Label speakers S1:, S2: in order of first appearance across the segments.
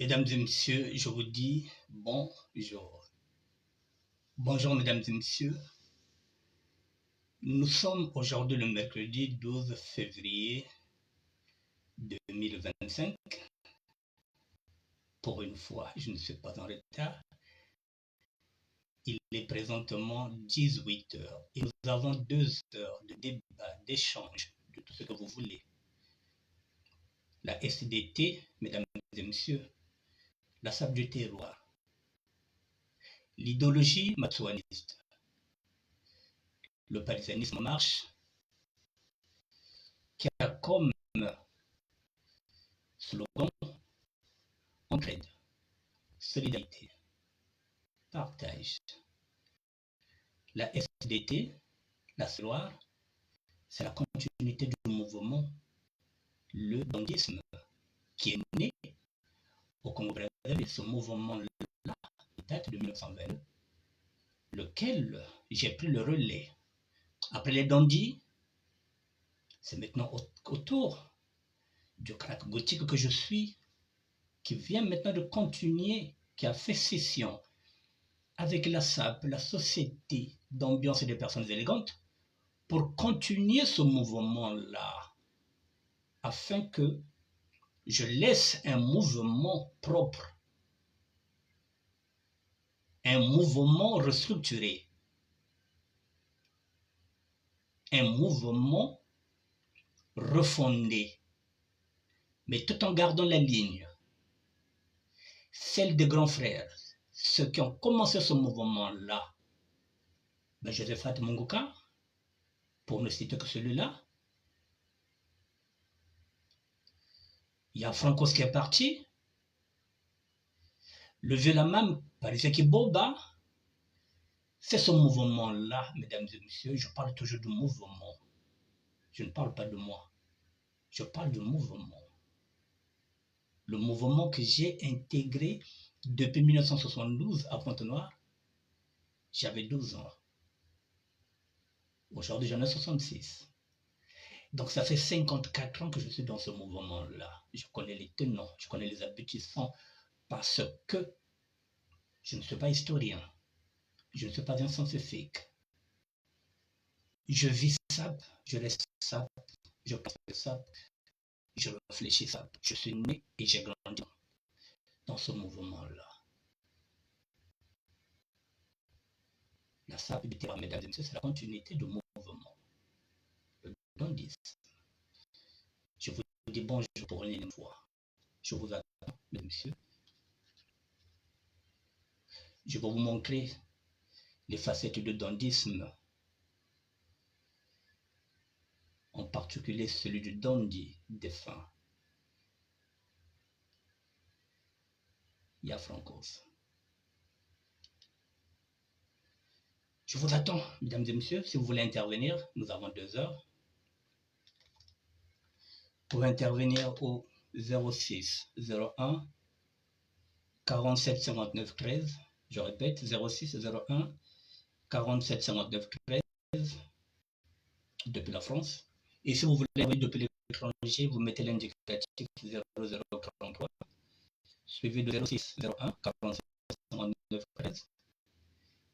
S1: Mesdames et messieurs, je vous dis bonjour. Bonjour mesdames et messieurs. Nous sommes aujourd'hui le mercredi 12 février 2025. Pour une fois, je ne suis pas en retard. Il est présentement 18 heures et nous avons 2 heures de débat, d'échange, de tout ce que vous voulez. La SDT, mesdames et messieurs, la sable du terroir, l'idéologie matsouaniste, le parisianisme en marche, qui a comme slogan entraide, solidarité, partage. La SDT, la SLOIR, c'est la continuité du mouvement, le dandisme, qui est né au Congo-Brazzaville. Ce mouvement-là date de 1920, lequel j'ai pris le relais. Après les dandis, c'est maintenant au tour du crack gothique que je suis, qui vient maintenant de continuer, qui a fait session avec la SAP, la Société d'ambiance et des personnes élégantes, pour continuer ce mouvement-là, afin que je laisse un mouvement propre, un mouvement restructuré, un mouvement refondé, mais tout en gardant la ligne, celle des grands frères, ceux qui ont commencé ce mouvement-là. Josephat Munguka, pour ne citer que celui-là. Il y a Francos qui est parti. Le vieux Lamam, parisien qui boba. C'est ce mouvement-là, mesdames et messieurs. Je parle toujours du mouvement. Je ne parle pas de moi. Je parle du mouvement. Le mouvement que j'ai intégré depuis 1972 à Pointe-Noire. J'avais 12 ans. Aujourd'hui, j'en ai 66. Donc, ça fait 54 ans que je suis dans ce mouvement-là. Je connais les tenants, je connais les aboutissants parce que je ne suis pas historien. Je ne suis pas un scientifique. Je vis ça, je reste ça, je pense ça, je réfléchis ça. Je suis né et j'ai grandi dans ce mouvement-là. La SAP du terrain, mesdames et messieurs, c'est la continuité du mouvement. Le dandisme. Je vous dis bonjour pour une fois. Je vous attends, mesdames et messieurs. Je vais vous montrer les facettes du dandisme, en particulier celui du dandy défunt. Il y a Francos. Je vous attends, mesdames et messieurs, si vous voulez intervenir, nous avons 2 heures. Pour intervenir au 06 01 47 59 13, je répète, 06 01 47 59 13, depuis la France. Et si vous voulez envoyer depuis l'étranger, vous mettez l'indicatif 0033, suivi de 06 01 47 59 13.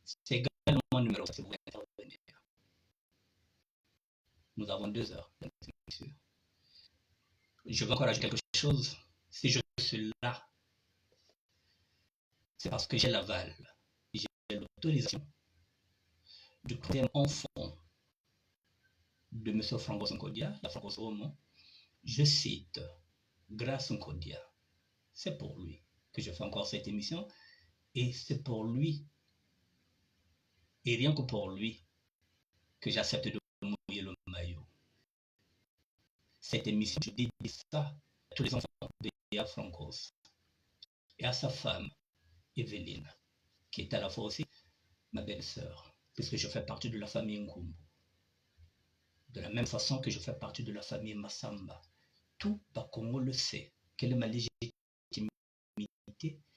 S1: C'est également un numéro si vous voulez intervenir. Nous avons 2 heures, mesdames et messieurs. Je veux encore ajouter quelque chose. Si je suis là, c'est parce que j'ai l'aval, j'ai l'autorisation du troisième enfant de M. Franco Nkodia, la Franco Roman. Je cite, grâce Nkodia, c'est pour lui que je fais encore cette émission et c'est pour lui, et rien que pour lui, que j'accepte de mouiller le maillot. Cette émission, je dédie ça à tous les enfants de Yaya Francos et à sa femme, Evelyne, qui est à la fois aussi ma belle-sœur, puisque je fais partie de la famille Nkumbu. De la même façon que je fais partie de la famille Massamba. Tout Bakongo le sait. Quelle est ma légitimité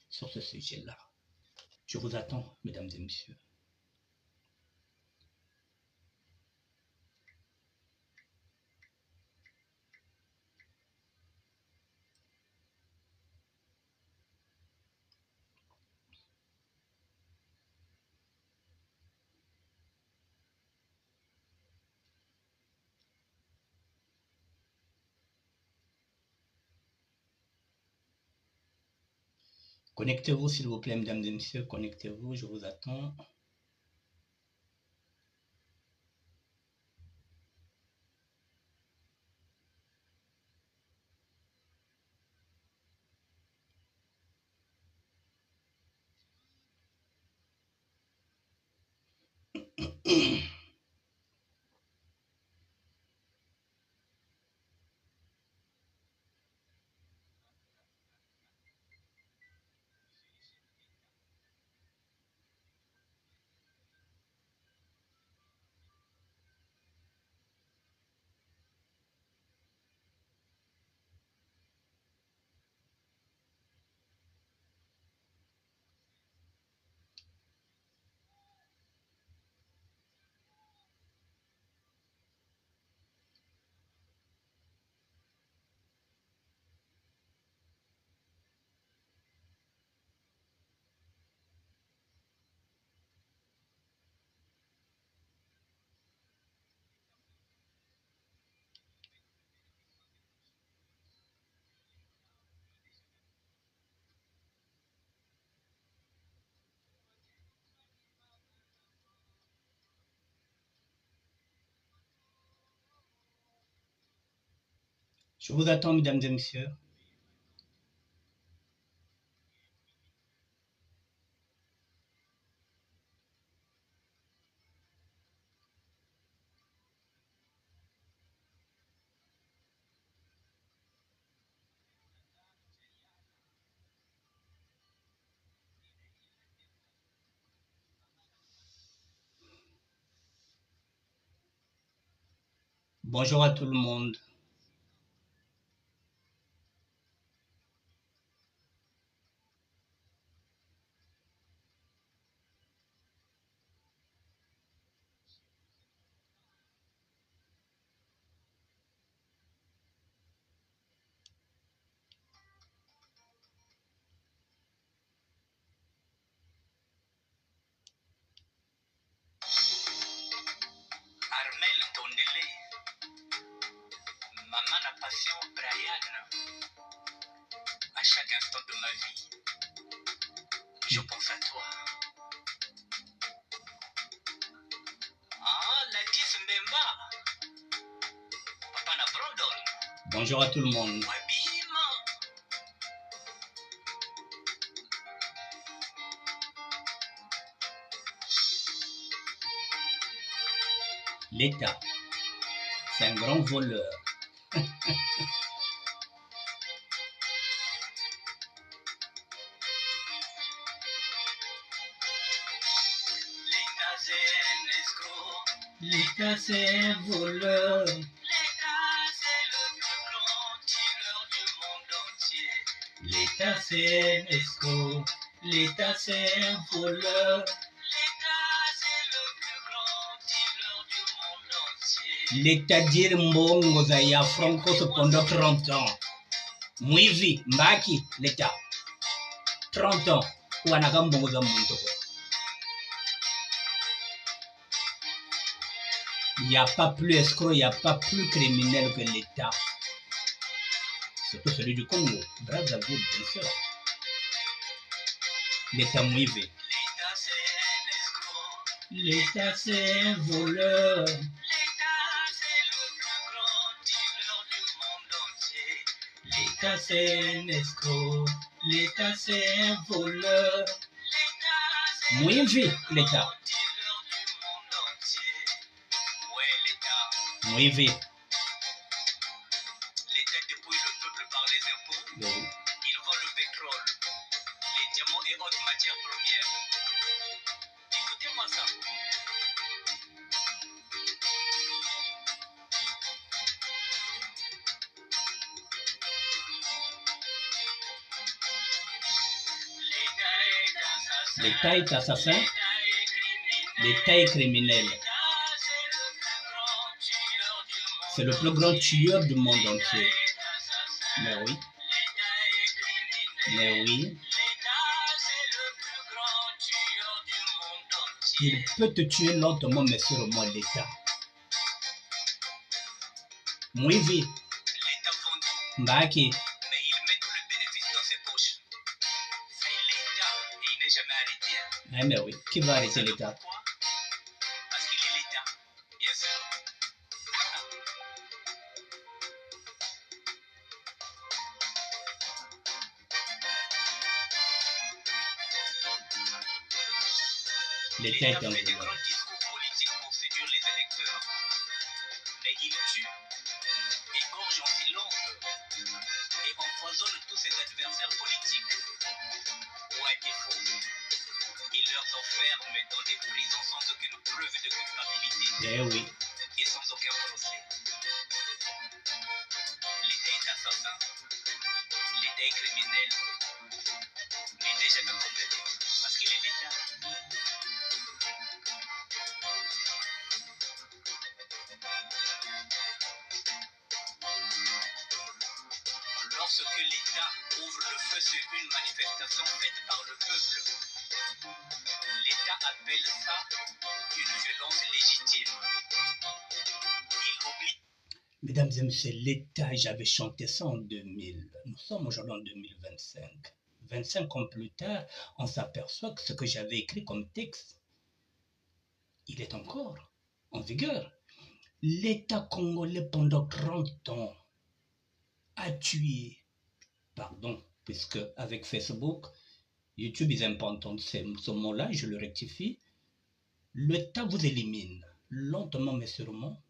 S1: sur ce sujet-là? Je vous attends, mesdames et messieurs. Connectez-vous, s'il vous plaît, mesdames et messieurs, connectez-vous, je vous attends. Je vous attends, mesdames et messieurs. Bonjour à tout le monde.
S2: Armel Tondele, Maman la passion Brian, à chaque instant de ma vie, je pense à toi. Ah, la 10 Mbemba, Papa na Brandon,
S1: Bonjour à tout le monde.
S2: Wabima,
S1: L'État, c'est un grand voleur.
S2: l'État c'est un escroc,
S1: L'État, c'est un voleur.
S2: l'État c'est le plus grand dealer du monde entier.
S1: L'État, c'est un escroc. L'État, c'est un voleur.
S2: L'État c'est le plus grand dealer du monde entier.
S1: L'État dire mbongo za ya Franco pendant 30 ans. Mwivi, mbaki, l'État. 30 ans. Kuwanaka mbongo za muntu. Il n'y a pas plus escroc, il n'y a pas plus criminel que l'État. Surtout celui du Congo. Brazzaville, bien sûr. L'État mwivi.
S2: L'État c'est un escroc.
S1: L'État, c'est un voleur.
S2: L'État c'est le plus grand dealer du monde entier.
S1: L'État, c'est un escroc. L'État, c'est un voleur.
S2: L'État c'est
S1: Mwivi, l'État.
S2: le dealer du monde entier. Ouais, l'État.
S1: Mwivi.
S2: L'État dépouille le peuple par les impôts.
S1: Oui.
S2: Il vend le pétrole, les diamants et autres matières premières. Écoutez-moi ça.
S1: L'État est assassin.
S2: L'État est criminel.
S1: L'État est criminel.
S2: L'État, c'est
S1: C'est le plus grand tueur du monde entier.
S2: L'État est assassin.
S1: Mais oui,
S2: L'État est criminel.
S1: mais oui.
S2: L'État, c'est le plus grand tueur du monde entier.
S1: Il peut te tuer lentement, mais sûrement l'État. Mwivi,
S2: L'État vend tout,
S1: mbaki,
S2: mais il met tout le bénéfice dans ses poches. C'est
S1: Mais oui, qui va arrêter
S2: Savez-vous
S1: l'État?
S2: pourquoi? Parce qu'il est l'État, bien sûr.
S1: L'État est
S2: L'État
S1: un
S2: fait de
S1: voleur.
S2: grands discours politiques pour séduire les électeurs. Mais il tue, égorge en silence et empoisonne tous ses adversaires politiques. Ou à défaut, il leur enferme dans des prisons sans aucune preuve de culpabilité
S1: Eh oui,
S2: et sans aucun procès. L'État est assassin, l'État est criminel, mais il n'est jamais condamné parce qu'il est l'État. Lorsque l'État ouvre le feu sur une manifestation faite par le peuple, l'État appelle ça une violence légitime. Il oublie.
S1: mesdames et messieurs, l'État, j'avais chanté ça en 2000. Nous sommes aujourd'hui en 2025. 25 ans plus tard, on s'aperçoit que ce que j'avais écrit comme texte, il est encore en vigueur. L'État congolais, pendant 30 ans, a tué, pardon, puisque avec Facebook, YouTube, ils n'aiment pas entendre ce mot-là, je le rectifie. L'État vous élimine, lentement mais sûrement.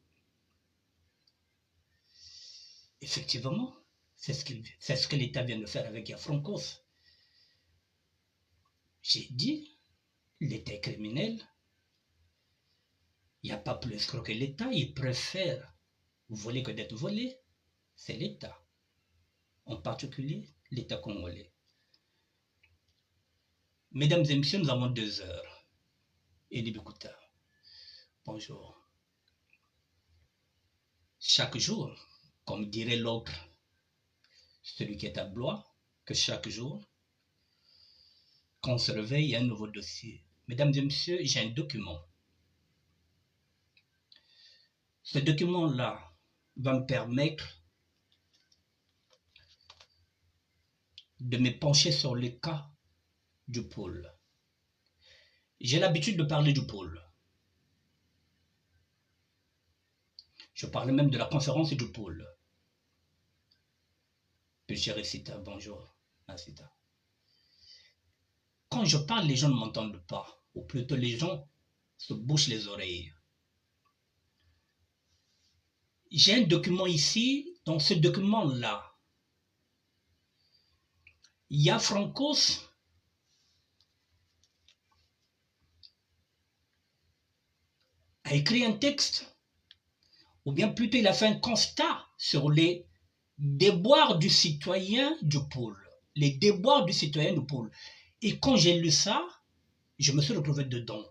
S1: Effectivement, c'est ce que l'État vient de faire avec Yafronkos. J'ai dit, l'État est criminel. Il n'y a pas plus escroc que l'État. Il préfère voler que d'être volé. C'est l'État. En particulier, l'État congolais. Mesdames et messieurs, nous avons 2 heures. Elie Bikuta, bonjour. Chaque jour, comme dirait l'autre, celui qui est à Blois, que chaque jour, quand on se réveille, il y a un nouveau dossier. Mesdames et messieurs, j'ai un document. Ce document-là va me permettre de me pencher sur le cas du pôle. J'ai l'habitude de parler du pôle. Je parlais même de la conférence du pôle. Chérie Sita, bonjour. Sita. Quand je parle, les gens ne m'entendent pas, ou plutôt les gens se bouchent les oreilles. J'ai un document ici. Dans ce document-là, Yafronkos a écrit un texte, ou bien plutôt il a fait un constat sur les déboires du citoyen du pôle. Les déboires du citoyen du pôle. Et quand j'ai lu ça, je me suis retrouvé dedans.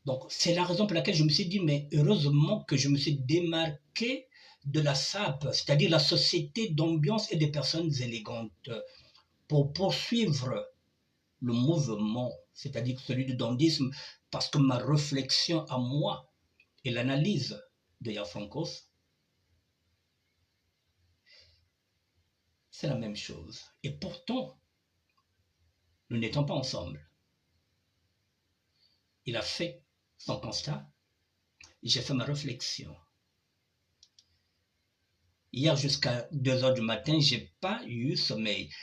S1: Donc, c'est la raison pour laquelle je me suis dit, mais heureusement que je me suis démarqué de la SAP, c'est-à-dire la Société d'ambiance et des personnes élégantes, pour poursuivre le mouvement, c'est-à-dire celui du dandisme, parce que ma réflexion à moi et l'analyse de Yafronkos, c'est la même chose. Et pourtant, nous n'étions pas ensemble. Il a fait son constat, j'ai fait ma réflexion. Hier jusqu'à 2 heures du matin, je n'ai pas eu sommeil.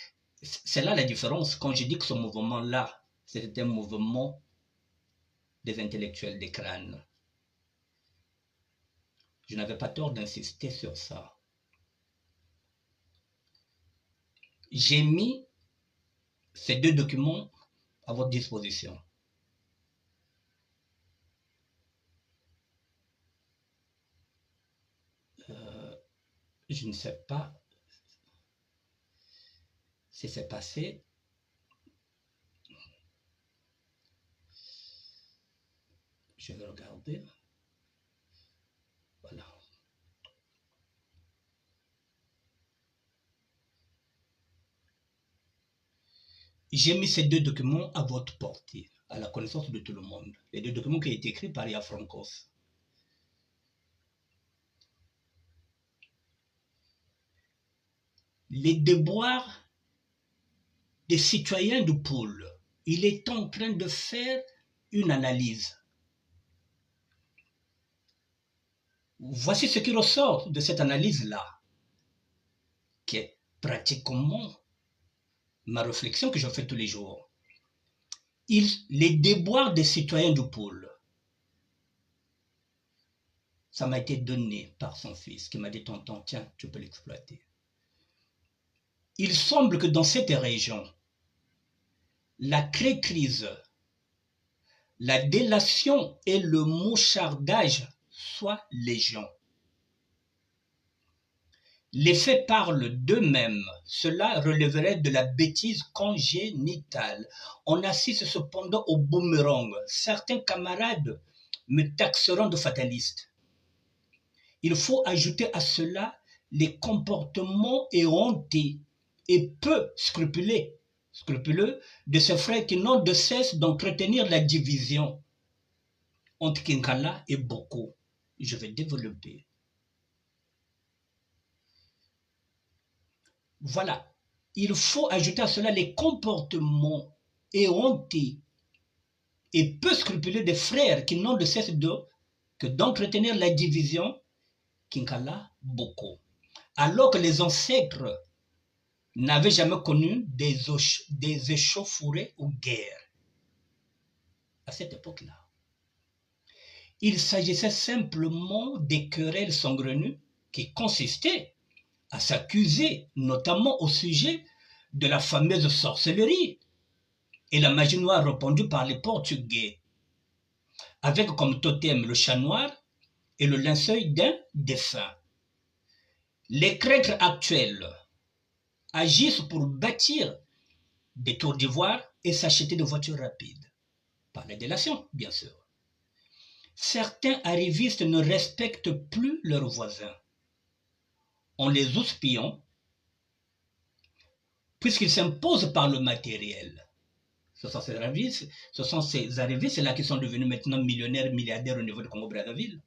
S1: C'est là la différence. Quand je dis que ce mouvement-là, c'était un mouvement des intellectuels, des crânes. Je n'avais pas tort d'insister sur ça. J'ai mis ces 2 documents à votre disposition. Je ne sais pas si c'est passé. Je vais regarder. Voilà. J'ai mis ces 2 documents à votre portée, à la connaissance de tout le monde. Les 2 documents qui ont été écrits par Yafronkos. Les déboires des citoyens du pôle il est en train de faire une analyse. Voici ce qui ressort de cette analyse-là, qui est pratiquement ma réflexion que je fais tous les jours. Les déboires des citoyens du pôle, ça m'a été donné par son fils qui m'a dit, tonton, tiens, tu peux l'exploiter. Il semble que dans cette région, la crise, la délation et le mouchardage soient légion. Les faits parlent d'eux-mêmes. Cela relèverait de la bêtise congénitale. On assiste cependant au boomerang. Certains camarades me taxeront de fataliste. Il faut ajouter à cela les comportements éhontés et peu scrupuleux de ces frères qui n'ont de cesse d'entretenir la division entre Kinkala et Boko. Je vais développer. Voilà, il faut ajouter à cela les comportements éhontés et peu scrupuleux des frères qui n'ont de cesse que d'entretenir la division Kinkala Boko. Alors que les ancêtres n'avaient jamais connu des échauffourées ou guerres. À cette époque-là, il s'agissait simplement des querelles saugrenues qui consistaient à s'accuser, notamment au sujet de la fameuse sorcellerie et la magie noire répandue par les Portugais, avec comme totem le chat noir et le linceul d'un défunt. Les prêtres actuels agissent pour bâtir des tours d'ivoire et s'acheter des voitures rapides, par la délation, bien sûr. Certains arrivistes ne respectent plus leurs voisins. On les houspillons puisqu'ils s'imposent par le matériel. Ce sont ces arrivistes-là qui sont devenus maintenant millionnaires, milliardaires au niveau du Congo-Brazzaville,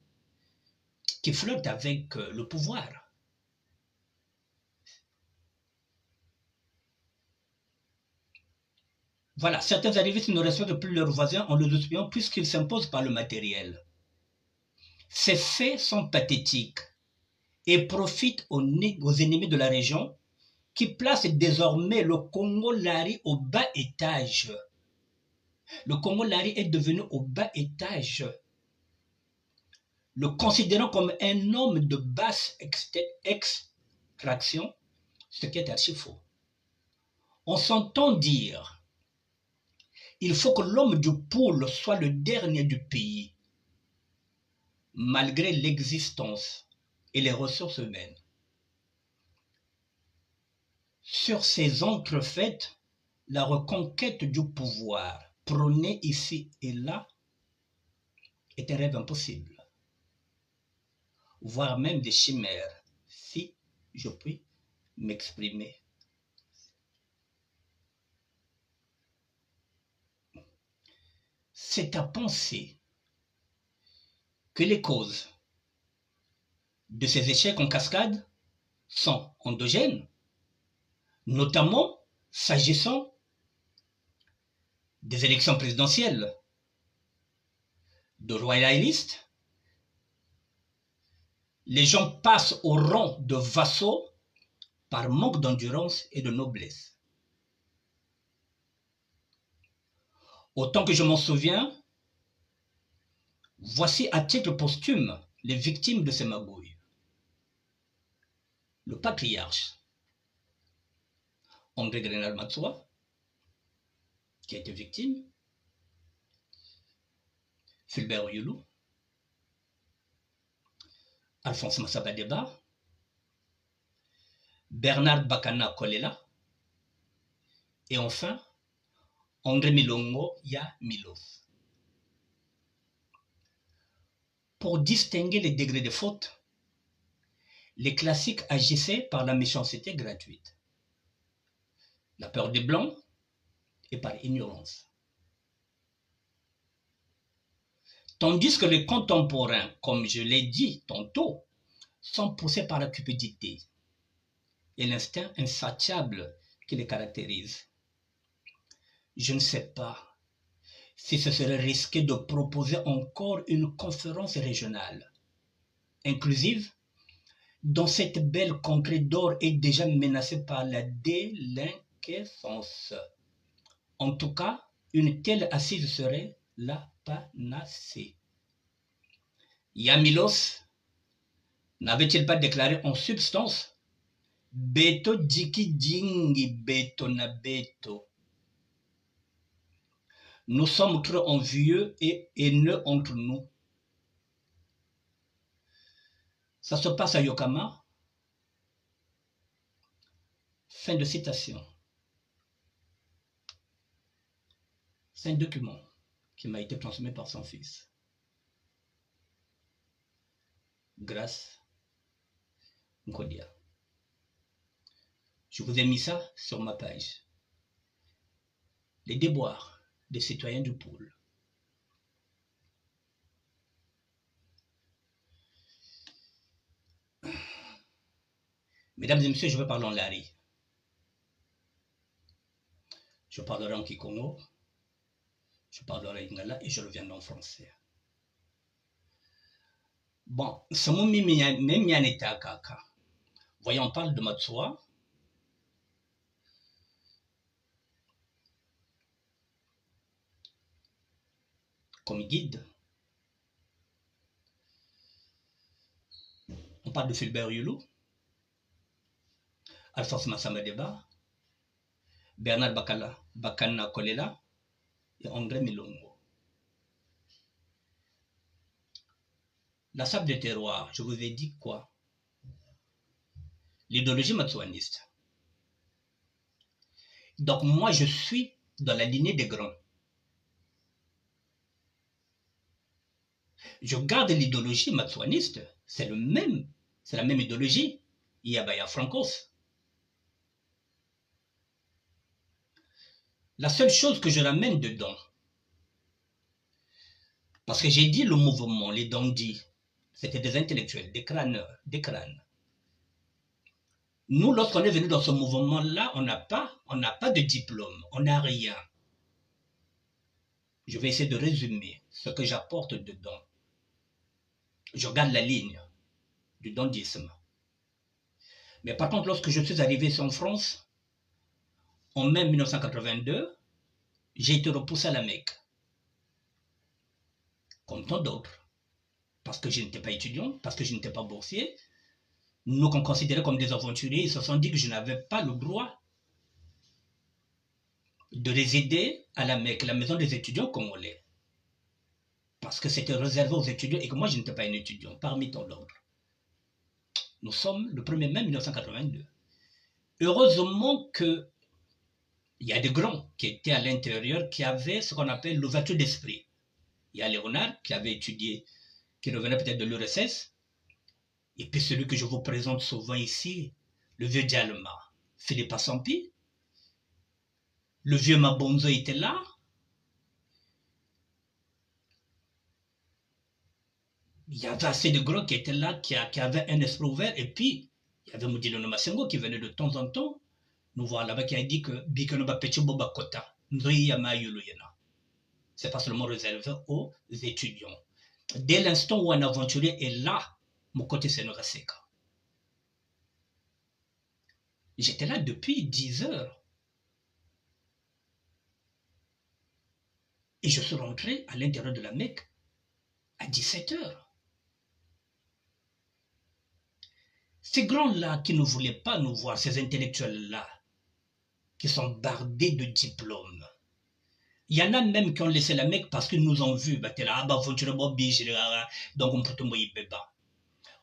S1: qui flirtent avec le pouvoir. Voilà, certains arrivistes ne respectent plus leurs voisins en les houspillant puisqu'ils s'imposent par le matériel. Ces faits sont pathétiques et profitent aux ennemis de la région qui placent désormais le Congo-Lari au bas étage. Le Congo-Lari est devenu au bas étage, le considérant comme un homme de basse extraction, ce qui est archi faux. On s'entend dire, il faut que l'homme du pôle soit le dernier du pays, malgré l'existence et les ressources humaines. Sur ces entrefaites, la reconquête du pouvoir, prônée ici et là, est un rêve impossible, voire même des chimères, si je puis m'exprimer. C'est à penser que les causes de ces échecs en cascade sont endogènes, notamment s'agissant des élections présidentielles, de royalistes. Les gens passent au rang de vassaux par manque d'endurance et de noblesse. Autant que je m'en souviens, voici à titre posthume les victimes de ces magouilles. Le patriarche André Grenal Matsoa, qui a été victime, Fulbert Oyoulou, Alphonse Massaba-Deba, Bernard Bakana Kolela, et enfin André Milongo Ya Milos. Pour distinguer les degrés de faute, les classiques agissaient par la méchanceté gratuite, la peur des blancs et par ignorance. Tandis que les contemporains, comme je l'ai dit tantôt, sont poussés par la cupidité et l'instinct insatiable qui les caractérise. je ne sais pas si ce serait risqué de proposer encore une conférence régionale inclusive dont cette belle contrée d'or est déjà menacée par la délinquance. En tout cas, une telle assise serait la panacée. Yamilos n'avait-il pas déclaré en substance Beto diki dingi beto na beto. Nous sommes trop envieux et haineux entre nous. Ça se passe à Yokama. Fin de citation. C'est un document qui m'a été transmis par son fils. Grâce Nkodia. Je vous ai mis ça sur ma page. Les déboires des citoyens du pôle. Mesdames et messieurs, je vais parler en lari. Je parlerai en kikongo, je parlerai en lingala et je reviendrai en français. Bon, voyons, on parle de Matsua. Comme guide. On parle de Fulbert Yulu, Alphonse Massamadeba, Bernard Bakana Kolela et André Milongo. La sable de terroir, je vous ai dit quoi? L'idéologie matsouaniste. Donc moi, je suis dans la lignée des grands. Je garde l'idéologie matsouaniste, c'est la même idéologie. Yabaya Francos. La seule chose que je ramène dedans, parce que j'ai dit le mouvement, les dandys, c'était des intellectuels, des crâneurs, des crânes. Nous, lorsqu'on est venu dans ce mouvement-là, on n'a pas de diplôme, on n'a rien. Je vais essayer de résumer ce que j'apporte dedans. Je garde la ligne du dandysme. Mais par contre, lorsque je suis arrivé en France, en mai 1982, j'ai été repoussé à la Mecque. Comme tant d'autres. Parce que je n'étais pas étudiant, parce que je n'étais pas boursier. Nous qu'on considérait comme des aventuriers, ils se sont dit que je n'avais pas le droit de résider à la Mecque, la maison des étudiants congolais. Parce que c'était réservé aux étudiants et que moi je n'étais pas un étudiant, parmi tant d'autres. Nous sommes le 1er mai 1982. Heureusement qu'il y a des grands qui étaient à l'intérieur, qui avaient ce qu'on appelle l'ouverture d'esprit. Il y a Léonard qui avait étudié, qui revenait peut-être de l'URSS, et puis celui que je vous présente souvent ici, le vieux Dialema, Philippe Assampi. Le vieux Mabonzo était là. Il y avait assez de gros qui étaient là, qui avaient un esprit ouvert. Et puis, il y avait Moudilino Masengo qui venait de temps en temps nous voir là-bas, qui a dit que Bikanoba Pechiboba Kota, c'est pas seulement réservé aux étudiants. Dès l'instant où un aventurier est là, mon côté c'est Noraseka. J'étais là depuis 10 heures. Et je suis rentré à l'intérieur de la Mecque à 17 heures. Ces grands-là qui ne voulaient pas nous voir, ces intellectuels-là, qui sont bardés de diplômes. Il y en a même qui ont laissé la Mecque parce qu'ils nous ont vus.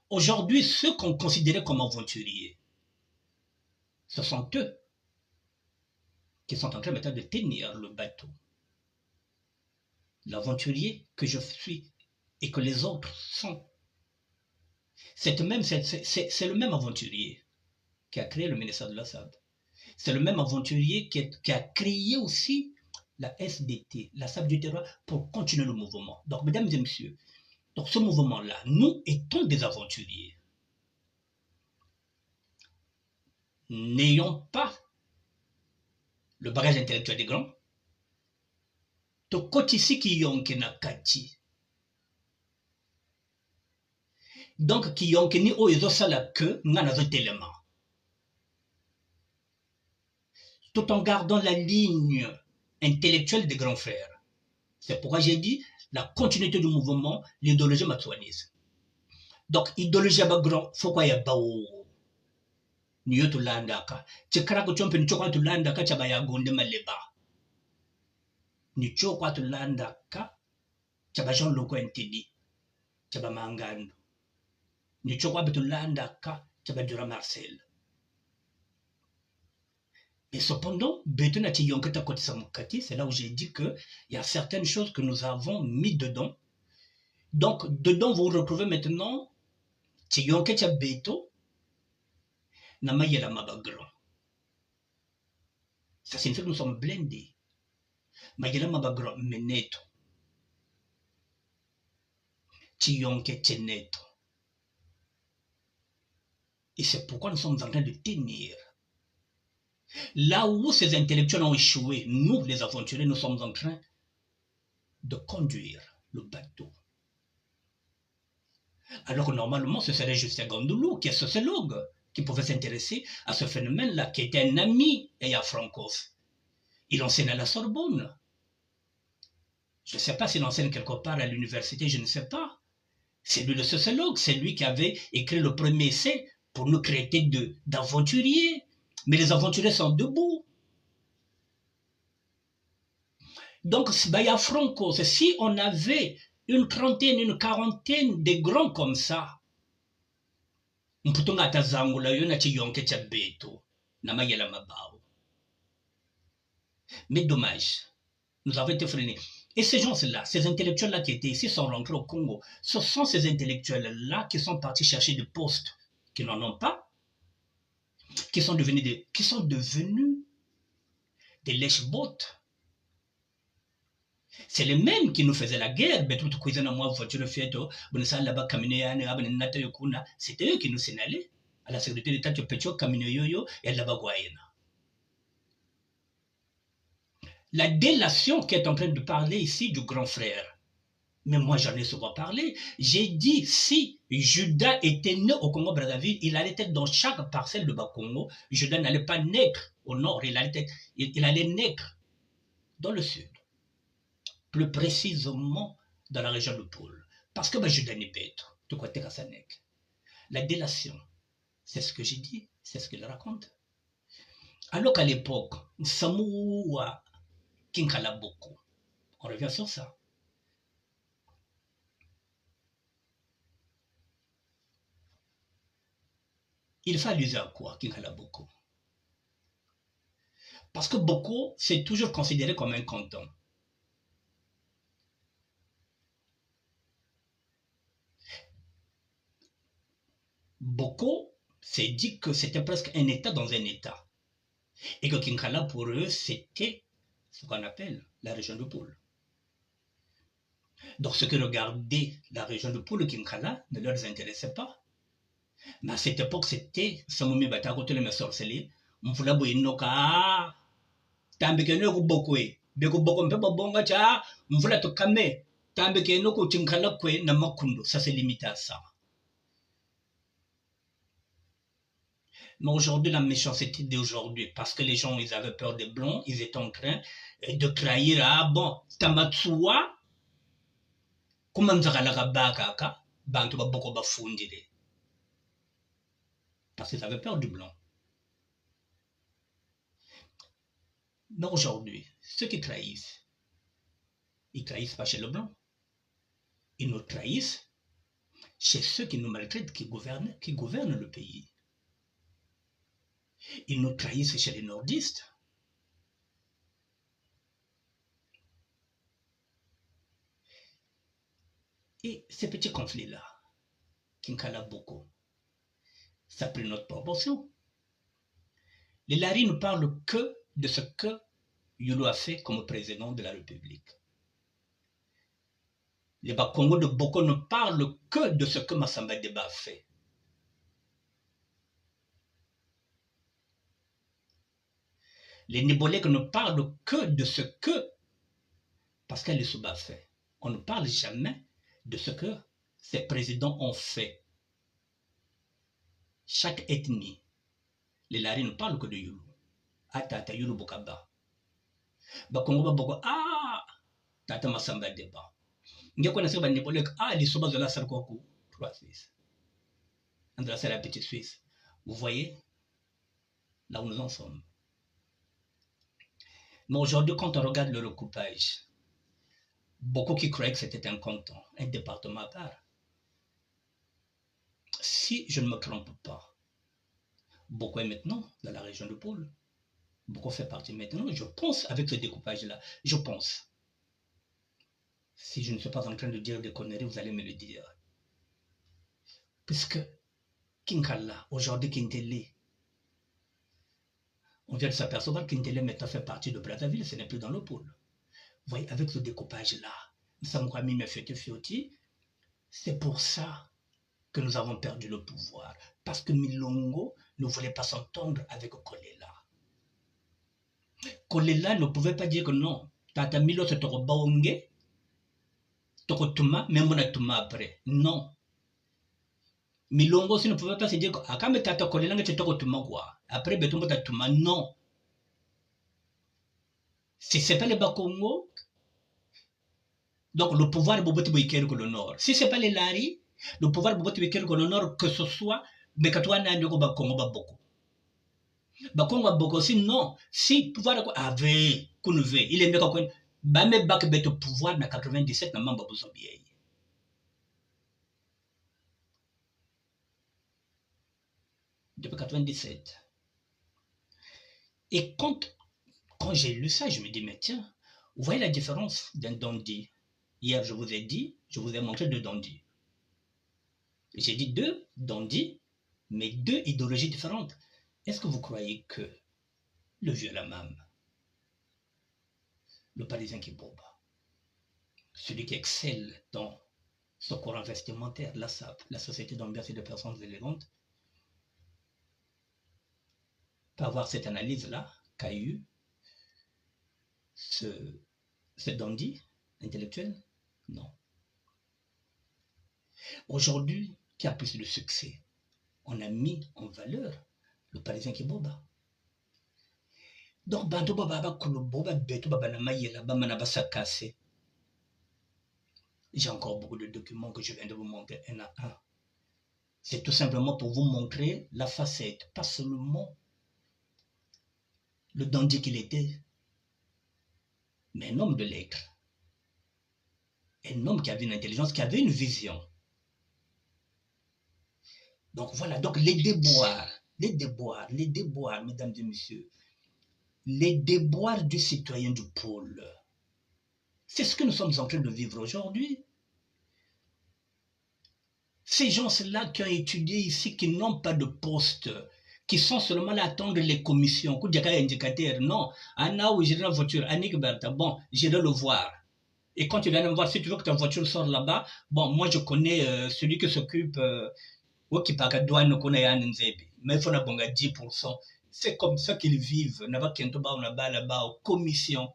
S1: Aujourd'hui, ceux qu'on considérait comme aventuriers, ce sont eux qui sont en train maintenant de tenir le bateau. L'aventurier que je suis et que les autres sont. C'est le même aventurier qui a créé le ministère de la SAD. C'est le même aventurier qui a créé aussi la SDT, la SAD du terroir, pour continuer le mouvement. Donc, mesdames et messieurs, dans ce mouvement-là, nous étions des aventuriers. N'ayons pas le bagage intellectuel des grands, tokotisi kiyonke na kati. Donc kiyonke ni oyo ezosala que nga nazotelema. Tout en gardant la ligne intellectuelle des grands frères. C'est pourquoi j'ai dit la continuité du mouvement, l'idéologie matsuanisme. Donc idéologie bagro fokwa ya bawo. Niyo tulandaka. Chikarako chompe nichokwa tulandaka chabaya gonde maleba. Nichokwa tulandaka chaba Jean Loko Ntidi. Chaba Mangando. Nichokwa tulandaka chaba Dura Marcel. Et cependant, c'est là où j'ai dit qu'il y a certaines choses que nous avons mis dedans. Donc, dedans, vous retrouvez maintenant Tiyonke Beto, Namayela Mabagran. Ça signifie que nous sommes blindés. Mayela Mabagran Meneto. Tiyonke Teneto. Et c'est pourquoi nous sommes en train de tenir. Là où ces intellectuels ont échoué, nous, les aventuriers, nous sommes en train de conduire le bateau. Alors que normalement, ce serait Justin Gandoulou, qui est sociologue, qui pouvait s'intéresser à ce phénomène-là, qui était un ami à Frankos. Il enseigne à la Sorbonne. Je ne sais pas s'il enseigne quelque part à l'université, je ne sais pas. C'est lui le sociologue, c'est lui qui avait écrit le premier essai pour nous traiter d'aventuriers. Mais les aventuriers sont debout. Donc, Baya Franco, si on avait une trentaine, une quarantaine de grands comme ça, mais dommage, nous avons été freinés. Et ces gens-là, ces intellectuels-là qui étaient ici sont rentrés au Congo. Ce sont ces intellectuels-là qui sont partis chercher des postes qui n'en ont pas, qui sont devenus des lèche-bottes. C'est les mêmes qui nous faisaient la guerre. C'était eux qui nous signalaient à la sécurité d'État et à la. La délation qui est en train de parler ici du grand frère. Mais moi, j'en ai souvent parlé. J'ai dit, si Judas était né au Congo-Brazzaville, il allait être dans chaque parcelle de Bas-Congo. Judas n'allait pas naître au nord, il allait naître dans le sud. Plus précisément dans la région de Pôle. Parce que Judas n'est pas de côté Kassanek. La délation, c'est ce que j'ai dit, c'est ce qu'il raconte. Alors qu'à l'époque, Samoua Kinkala beaucoup. On revient sur ça. Il faut alluser à quoi, Kinkala Boko? Parce que Boko, c'est toujours considéré comme un canton. Boko s'est dit que c'était presque un État dans un État. Et que Kinkala, pour eux, c'était ce qu'on appelle la région de Pôle. Donc, ceux qui regardaient la région de Pôle, Kinkala, ne leur intéressait pas. Mais à cette époque, c'était Samoumi Batakote le sorcelé. Mfula Boyinoka, Tambekeno Bokwe, Beko Boko Mpeba Bonga Cha, Mfula Tokame, Tambekeno Tinkala Kwe Namakundo. Ça c'est limité à ça. Mais aujourd'hui, la méchanceté d'aujourd'hui, parce que les gens, ils avaient peur des blancs, ils étaient en train de trahir, ah bon, Tamatsua, comment Nzakalaga Bakaka, Bantuba Boko Bafundide. Parce qu'ils avaient peur du blanc. Mais aujourd'hui, ceux qui trahissent, ils ne trahissent pas chez le blanc. Ils nous trahissent chez ceux qui nous maltraitent, qui gouvernent le pays. Ils nous trahissent chez les nordistes. Et ces petits conflits-là, Kinkala Boko, ça a pris notre proportion. Les Lari ne parlent que de ce que Yolo a fait comme président de la République. Les Bakongo de Boko ne parlent que de ce que Massamba Deba a fait. Les Nibolèques ne parlent que de ce que Pascal Lissouba a fait. On ne parle jamais de ce que ces présidents ont fait. Chaque ethnie, les Lari ne parlent que de Yulu. Tata Yulu Bokaba. Bakongo Boko, Tata Massamba Deba. Nous connaissons les Lissouba de la Sarkoku, 3 Suisses. Andra, c'est la petite Suisse. Vous voyez là où nous en sommes. Mais aujourd'hui, quand on regarde le recoupage, beaucoup qui croyaient que c'était un canton, un département à part. Si je ne me trompe pas, beaucoup est maintenant dans la région de Pôle. Beaucoup fait partie maintenant. Je pense avec ce découpage-là. Je pense. Si je ne suis pas en train de dire des conneries, vous allez me le dire. Puisque Kinkala, aujourd'hui Kintele, on vient de s'apercevoir que Kintele maintenant fait partie de Brazzaville, ce n'est plus dans le Pôle. Vous voyez, avec ce découpage-là, c'est pour ça que nous avons perdu le pouvoir. Parce que Milongo ne voulait pas s'entendre avec Kolela. Kolela ne pouvait pas dire que non. Tata Milo se toko baonge, toko tuma, même on a tuma après. Non. Milongo aussi ne pouvait pas se dire que akame tata Kolela nge toko tuma quoi. Après betumbo ta tuma. Non. Si c'est pas les Bakongo, donc le pouvoir est beaucoup plus que le Nord. Si c'est pas les Lari, le pouvoir est beaucoup plus que le Nord, que ce soit, mais que toi, n'as pas Bakongo beaucoup. Bakongo beaucoup aussi, non. Si le pouvoir avait, il est mieux qu'on Bame Bak bet au pouvoir na 97 na mamba bozombier. Depuis 97. Et quand j'ai lu ça, je me dis, mais tiens, vous voyez la différence d'un Dondi. Hier, je vous ai dit, je vous ai montré 2 Dondi. J'ai dit 2 Dondi, mais 2 idéologies différentes. Est-ce que vous croyez que le vieux Lamam, le Parisien qui boba, celui qui excelle dans ce courant vestimentaire, la SAP, la Société d'ambiance et de personnes élégantes, peut avoir cette analyse-là qu'a eu ce dandy intellectuel? Non. Aujourd'hui, qui a plus de succès? On a mis en valeur le Parisien qui boba. Donc, bantu baba boba betu baba na mayela bama na basa cassé. J'ai encore beaucoup de documents que je viens de vous montrer un à un. C'est tout simplement pour vous montrer la facette, pas seulement le dandy qu'il était, mais un homme de lettres. Un homme qui avait une intelligence, qui avait une vision. Donc voilà, donc les déboires, mesdames et messieurs, les déboires du citoyen du pôle, c'est ce que nous sommes en train de vivre aujourd'hui. Ces gens-là qui ont étudié ici, qui n'ont pas de poste, qui sont seulement là à attendre les commissions, non, où j'irai la voiture, bon, j'irai le voir. Et quand tu viens me voir, si tu veux que ta voiture sorte là-bas, bon, moi je connais celui qui s'occupe, qui parle douane, mais il faut 10%. C'est comme ça qu'ils vivent. Commission.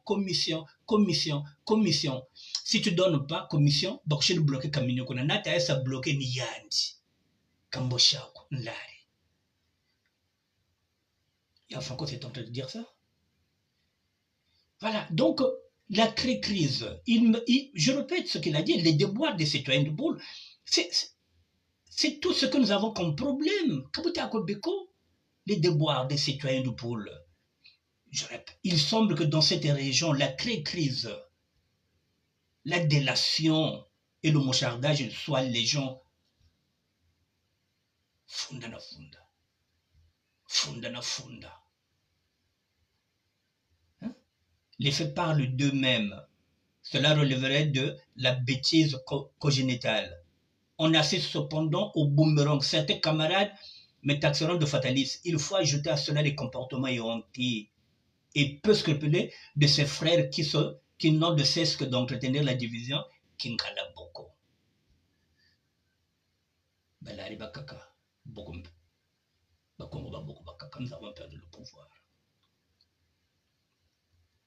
S1: Si tu ne donnes pas commission, donc je vais bloquer Camino. On a bloqué Niyandi. Kamboshako, Nlari. Et enfin, quoi, c'est en train de dire ça? Voilà. Donc, la crise, je répète ce qu'il a dit, les déboires des citoyens de Boule, c'est tout ce que nous avons comme problème. Les déboires des citoyens de Boule. Je répète, il semble que dans cette région, la crise, la délation et le mouchardage soient les gens funda. Hein? Les faits parlent d'eux-mêmes. Cela relèverait de la bêtise congénitale. On assiste cependant au boomerang. Certains camarades me taxeront de fataliste. Il faut ajouter à cela les comportements éhontés et peu scrupuleux de ses frères qui n'ont de cesse que d'entretenir la division Kinkala Boko. Balari Bakaka, Bokumbe. Nous avons perdu le pouvoir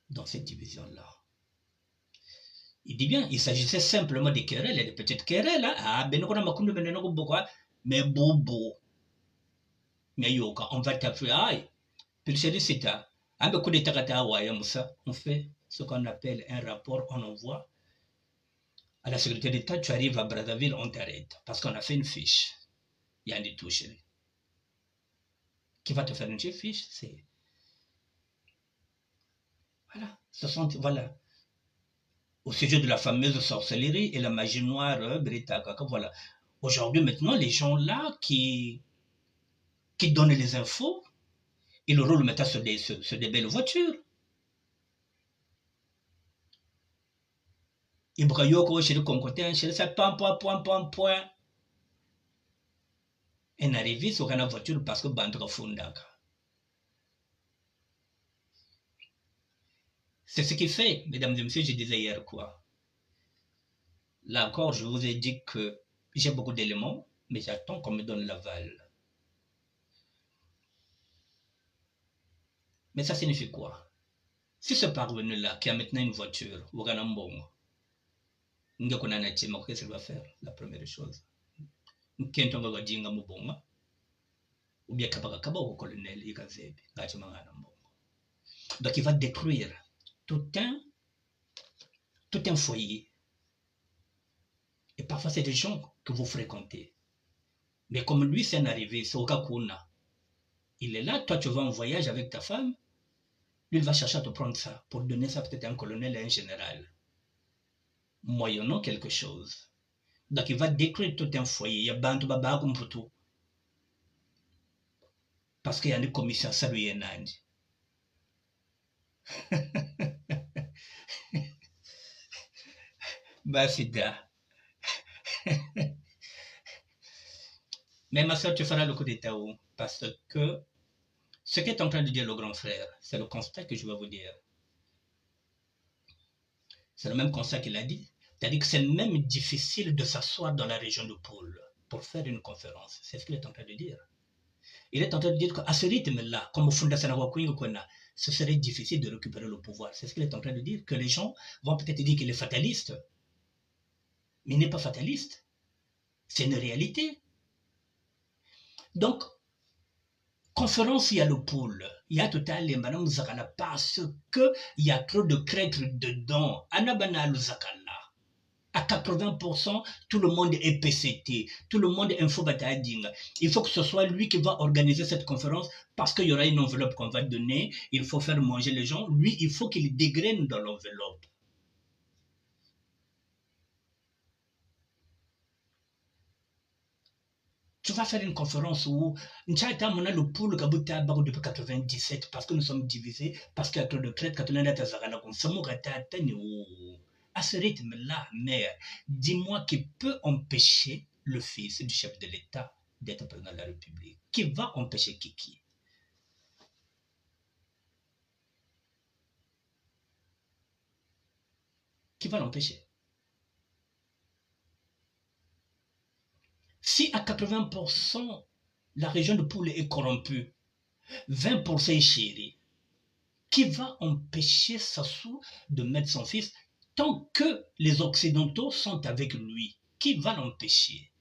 S1: dans cette division-là. Il dit bien, il s'agissait simplement des querelles, des petites querelles. Mais bobo. Mais yoka, on va taper. Aïe. Puis le c'est ça. On fait ce qu'on appelle un rapport, on envoie à la sécurité d'État. Tu arrives à Brazzaville, on t'arrête. Parce qu'on a fait une fiche. Il y a des touches. Qui va te faire une fiche? C'est. Voilà. Voilà. Au sujet de la fameuse sorcellerie et la magie noire, voilà. Aujourd'hui, maintenant, les gens là qui donnent les infos, ils le roulent maintenant sur des belles voitures. Ils braillent chez le concotin, chez le ça, point. Et n'arrivent sur la voiture parce que bandra fundaka. C'est ce qui fait, mesdames et messieurs, je disais hier quoi. Là encore, je vous ai dit que j'ai beaucoup d'éléments, mais j'attends qu'on me donne l'aval. Mais ça signifie quoi? Si ce parvenu-là, qui a maintenant une voiture, ou Ganambongo, qu'est-ce qu'il va faire? La première chose. Ou bien Kabaka ou colonel Ikazebi, donc il va détruire tout un foyer. Et parfois, c'est des gens que vous fréquentez. Mais comme lui, c'est un arrivé, c'est Okakuna. Il est là, toi, tu vas en voyage avec ta femme. Lui, il va chercher à te prendre ça pour donner ça peut-être à un colonel et à un général. Moyennant quelque chose. Donc, il va détruire tout un foyer. Il y a Bantu Babakum pour tout. Parce qu'il y a une commission, ça lui est nandi. Basida. Mais ma soeur, tu feras le coup d'état où? Parce que ce qu'est en train de dire le grand frère, c'est le constat que je vais vous dire. C'est le même constat qu'il a dit. C'est-à-dire que c'est même difficile de s'asseoir dans la région de Pôle pour faire une conférence. C'est ce qu'il est en train de dire. Il est en train de dire qu'à ce rythme-là, comme au fond de la ce serait difficile de récupérer le pouvoir. C'est ce qu'il est en train de dire. Que les gens vont peut-être dire qu'il est fataliste. Mais il n'est pas fataliste. C'est une réalité. Donc, conférence, il y a le pôle. Il y a total et madame Zakala parce qu'il y a trop de crêtres dedans. Anabana le Zakala. À 80%, tout le monde est PCT, tout le monde est infobatading. Il faut que ce soit lui qui va organiser cette conférence parce qu'il y aura une enveloppe qu'on va donner. Il faut faire manger les gens. Lui, il faut qu'il dégraine dans l'enveloppe. Tu vas faire une conférence où on a le pool depuis 97 parce que nous sommes divisés, parce qu'il y a trop de traites, à ce rythme-là, mère, dis-moi qui peut empêcher le fils du chef de l'État d'être président de la République? Qui va empêcher Kiki? Qui va l'empêcher? Si à 80% la région de Poule est corrompue, 20% est chérie, qui va empêcher Sassou de mettre son fils tant que les Occidentaux sont avec lui? Qui va l'empêcher?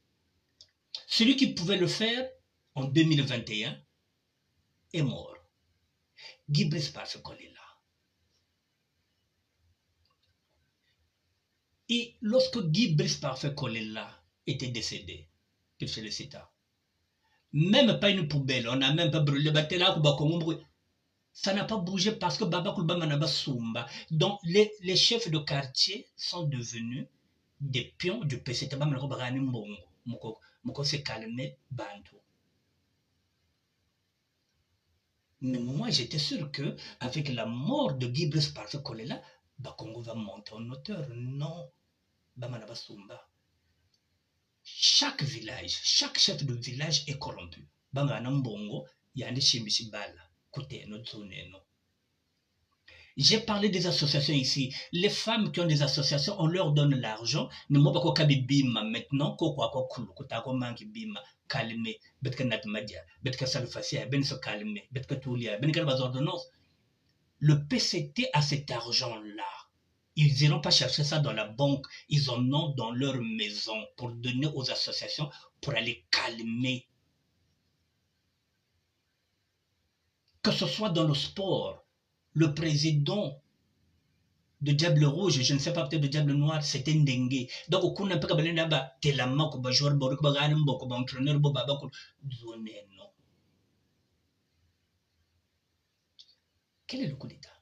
S1: Celui qui pouvait le faire en 2021 est mort. Guy Brispar se collait là. Et lorsque Guy Brispar fait coller là était décédé, qu'il se le cita, même pas une poubelle, on n'a même pas brûlé, ça n'a pas bougé parce que Baba Kulba Manaba Sumba. Donc les chefs de quartier sont devenus des pions du PCT. Moko s'est calmé, Bantu. Mais moi, j'étais sûr que avec la mort de Guy Brispar ce collé-là, Bakongo va monter en hauteur. Non, Bamanaba Sumba. Chaque village, chaque chef de village est corrompu. Banganambongo, il y a des chimbishibala. J'ai parlé des associations ici. Les femmes qui ont des associations, on leur donne l'argent. Ne m'ont pas bima maintenant. Calmer. Le PCT a cet argent-là. Ils n'iront pas chercher ça dans la banque. Ils en ont dans leur maison pour donner aux associations pour aller calmer. Que ce soit dans le sport, le président de Diable Rouge, je ne sais pas, peut-être de Diable Noir, c'était Ndengue. Donc, on n'a pas de là-bas, t'es la main, qu'on va jouer, qu'on va gagner, qu'on va entraîner, qu'on va donner, non. Quel est le coup d'État?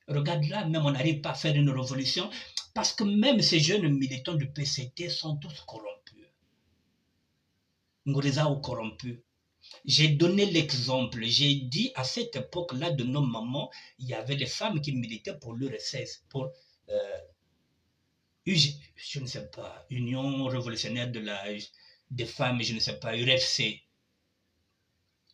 S1: Regarde là, même on n'arrive pas à faire une révolution parce que même ces jeunes militants du PCT sont tous corrompus. Ngoureza ou corrompus. J'ai donné l'exemple, j'ai dit à cette époque-là de nos mamans, il y avait les femmes qui militaient pour l'URSS, pour je ne sais pas, Union révolutionnaire des femmes, je ne sais pas, URFC.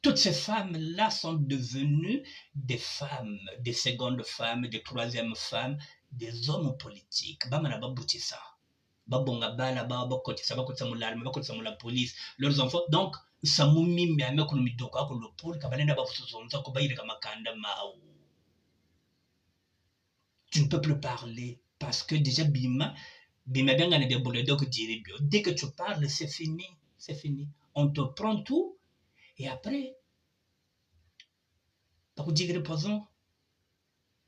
S1: Toutes ces femmes-là sont devenues des femmes, des secondes femmes, des troisièmes femmes, des hommes politiques. Bamana babutisa. Babonga bala babakotisa l'armée, bakotisa la police, leurs enfants. Donc, samumi miame kunumidoka ko le pôle kabalenda babusuzonza ko bayire kamakanda mao. Tu ne peux plus parler parce que déjà bima bengana de boledok diribio. Dès que tu parles, c'est fini, c'est fini. On te prend tout. Et après, donc,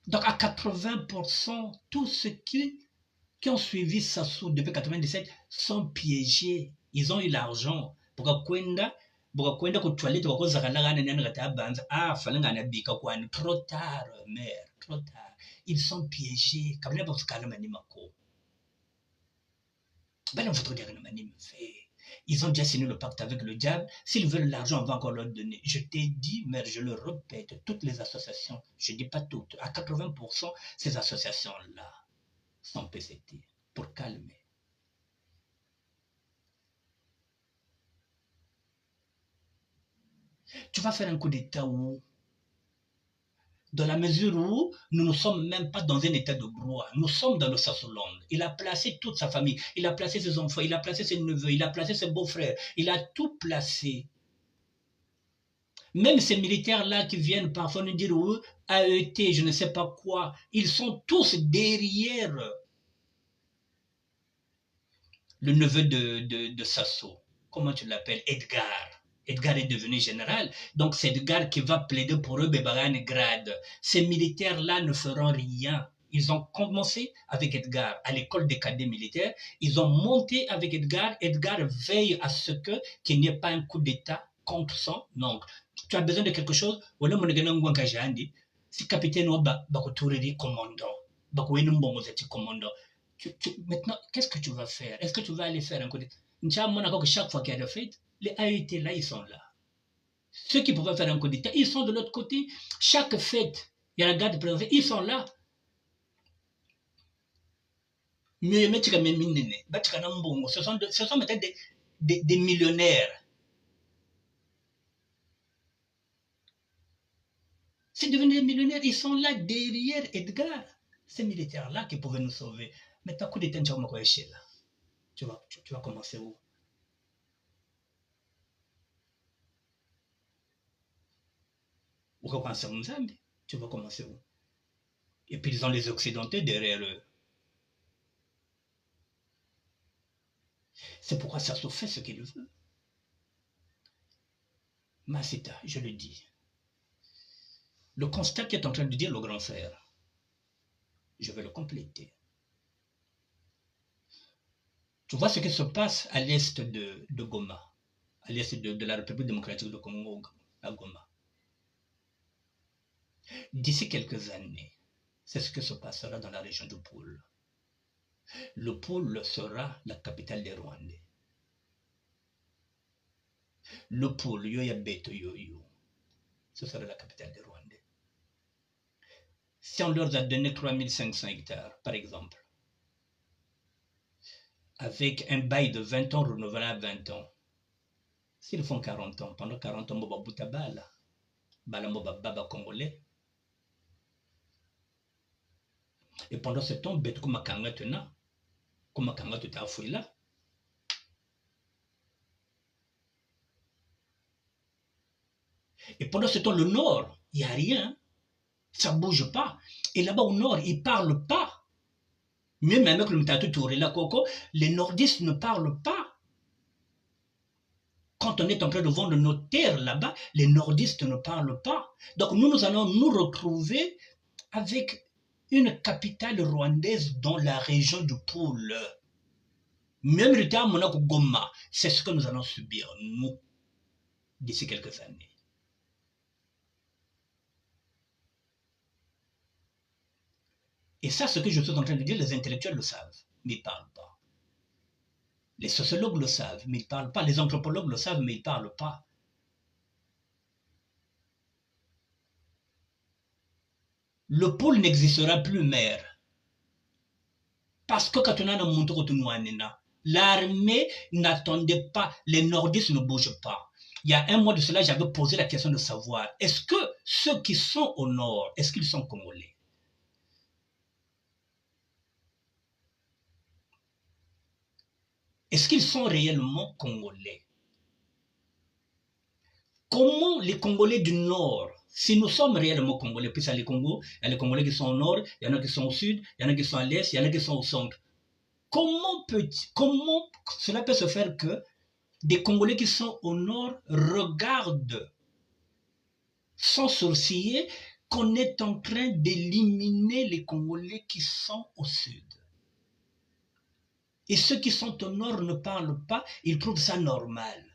S1: donc à 80%, tous ceux qui ont suivi Sassou depuis 1997 sont piégés. Ils ont eu l'argent. Trop tard, mère, trop tard. Ils sont piégés. Ils ont déjà signé le pacte avec le diable. S'ils veulent l'argent, on va encore leur donner. Je t'ai dit, mais je le répète, toutes les associations, je ne dis pas toutes, à 80%, ces associations-là sont PCT pour calmer. Tu vas faire un coup d'État où, dans la mesure où nous ne sommes même pas dans un état de brouhaha, nous sommes dans le Sassolande. Il a placé toute sa famille, il a placé ses enfants, il a placé ses neveux, il a placé ses beaux-frères, il a tout placé. Même ces militaires-là qui viennent parfois nous dire oui, AET, je ne sais pas quoi, ils sont tous derrière le neveu de Sassou. Comment tu l'appelles? Edgar. Edgar est devenu général. Donc c'est Edgar qui va plaider pour eux, Bébaran grade. Ces militaires-là ne feront rien. Ils ont commencé avec Edgar à l'école des cadets militaires. Ils ont monté avec Edgar. Edgar veille à ce qu'il n'y ait pas un coup d'État contre son oncle. Tu as besoin de quelque chose? Si capitaine Bakotoureri commandant, commandant. Maintenant, qu'est-ce que tu vas faire? Est-ce que tu vas aller faire un coup d'État? Chaque fois qu'il y a des fêtes, les AET là, ils sont là. Ceux qui pouvaient faire un coup d'État, ils sont de l'autre côté. Chaque fête, il y a la garde présidentielle, ils sont là. Ce sont peut-être des millionnaires. C'est devenu des millionnaires, ils sont là derrière Edgar. Ces militaires-là qui pouvaient nous sauver. Mais t'as coup d'État, tu vas commencer où? Tu vas commencer où? Et puis ils ont les Occidentaux derrière eux. C'est pourquoi ça se fait ce qu'il veut. Masita, je le dis. Le constat qu'est en train de dire le grand frère, je vais le compléter. Tu vois ce qui se passe à l'est de Goma, à l'est de la République démocratique de Congo, à Goma. D'ici quelques années, c'est ce qui se passera dans la région du Pôle. Le Pôle sera la capitale des Rwandais. Le Pôle, Yoyabeto Yoyo, ce sera la capitale des Rwandais. Si on leur a donné 3500 hectares, par exemple, avec un bail de 20 ans renouvelable à 20 ans, s'ils font 40 ans, pendant 40 ans, Boba Boutabala, Balamoba Baba Congolais, et pendant ce temps, Betou Makanga Tena, Kumakanga Tuta Fouila. Et pendant ce temps, le nord, il n'y a rien. Ça ne bouge pas. Et là-bas au nord, ils ne parlent pas. Même avec le Mtatu Touré, la Coco, les nordistes ne parlent pas. Quand on est en train de vendre nos terres là-bas, les nordistes ne parlent pas. Donc nous allons nous retrouver avec une capitale rwandaise dans la région du pôle. Même le terme Monaco Goma, c'est ce que nous allons subir, nous, d'ici quelques années. Et ça, ce que je suis en train de dire, les intellectuels le savent, mais ils ne parlent pas. Les sociologues le savent, mais ils ne parlent pas. Les anthropologues le savent, mais ils ne parlent pas. Le pôle n'existera plus, mère. Parce que quand on a un montre l'armée n'attendait pas, les nordistes ne bougent pas. Il y a un mois de cela, j'avais posé la question de savoir, est-ce que ceux qui sont au nord, est-ce qu'ils sont congolais? Est-ce qu'ils sont réellement congolais? Comment les Congolais du Nord, si nous sommes réellement Congolais, puis il y a les Congos, il y a les Congolais qui sont au Nord, il y en a qui sont au Sud, il y en a qui sont à l'Est, il y en a qui sont au Centre. Comment cela peut se faire que des Congolais qui sont au Nord regardent sans sourciller qu'on est en train d'éliminer les Congolais qui sont au Sud? Et ceux qui sont au Nord ne parlent pas, ils trouvent ça normal.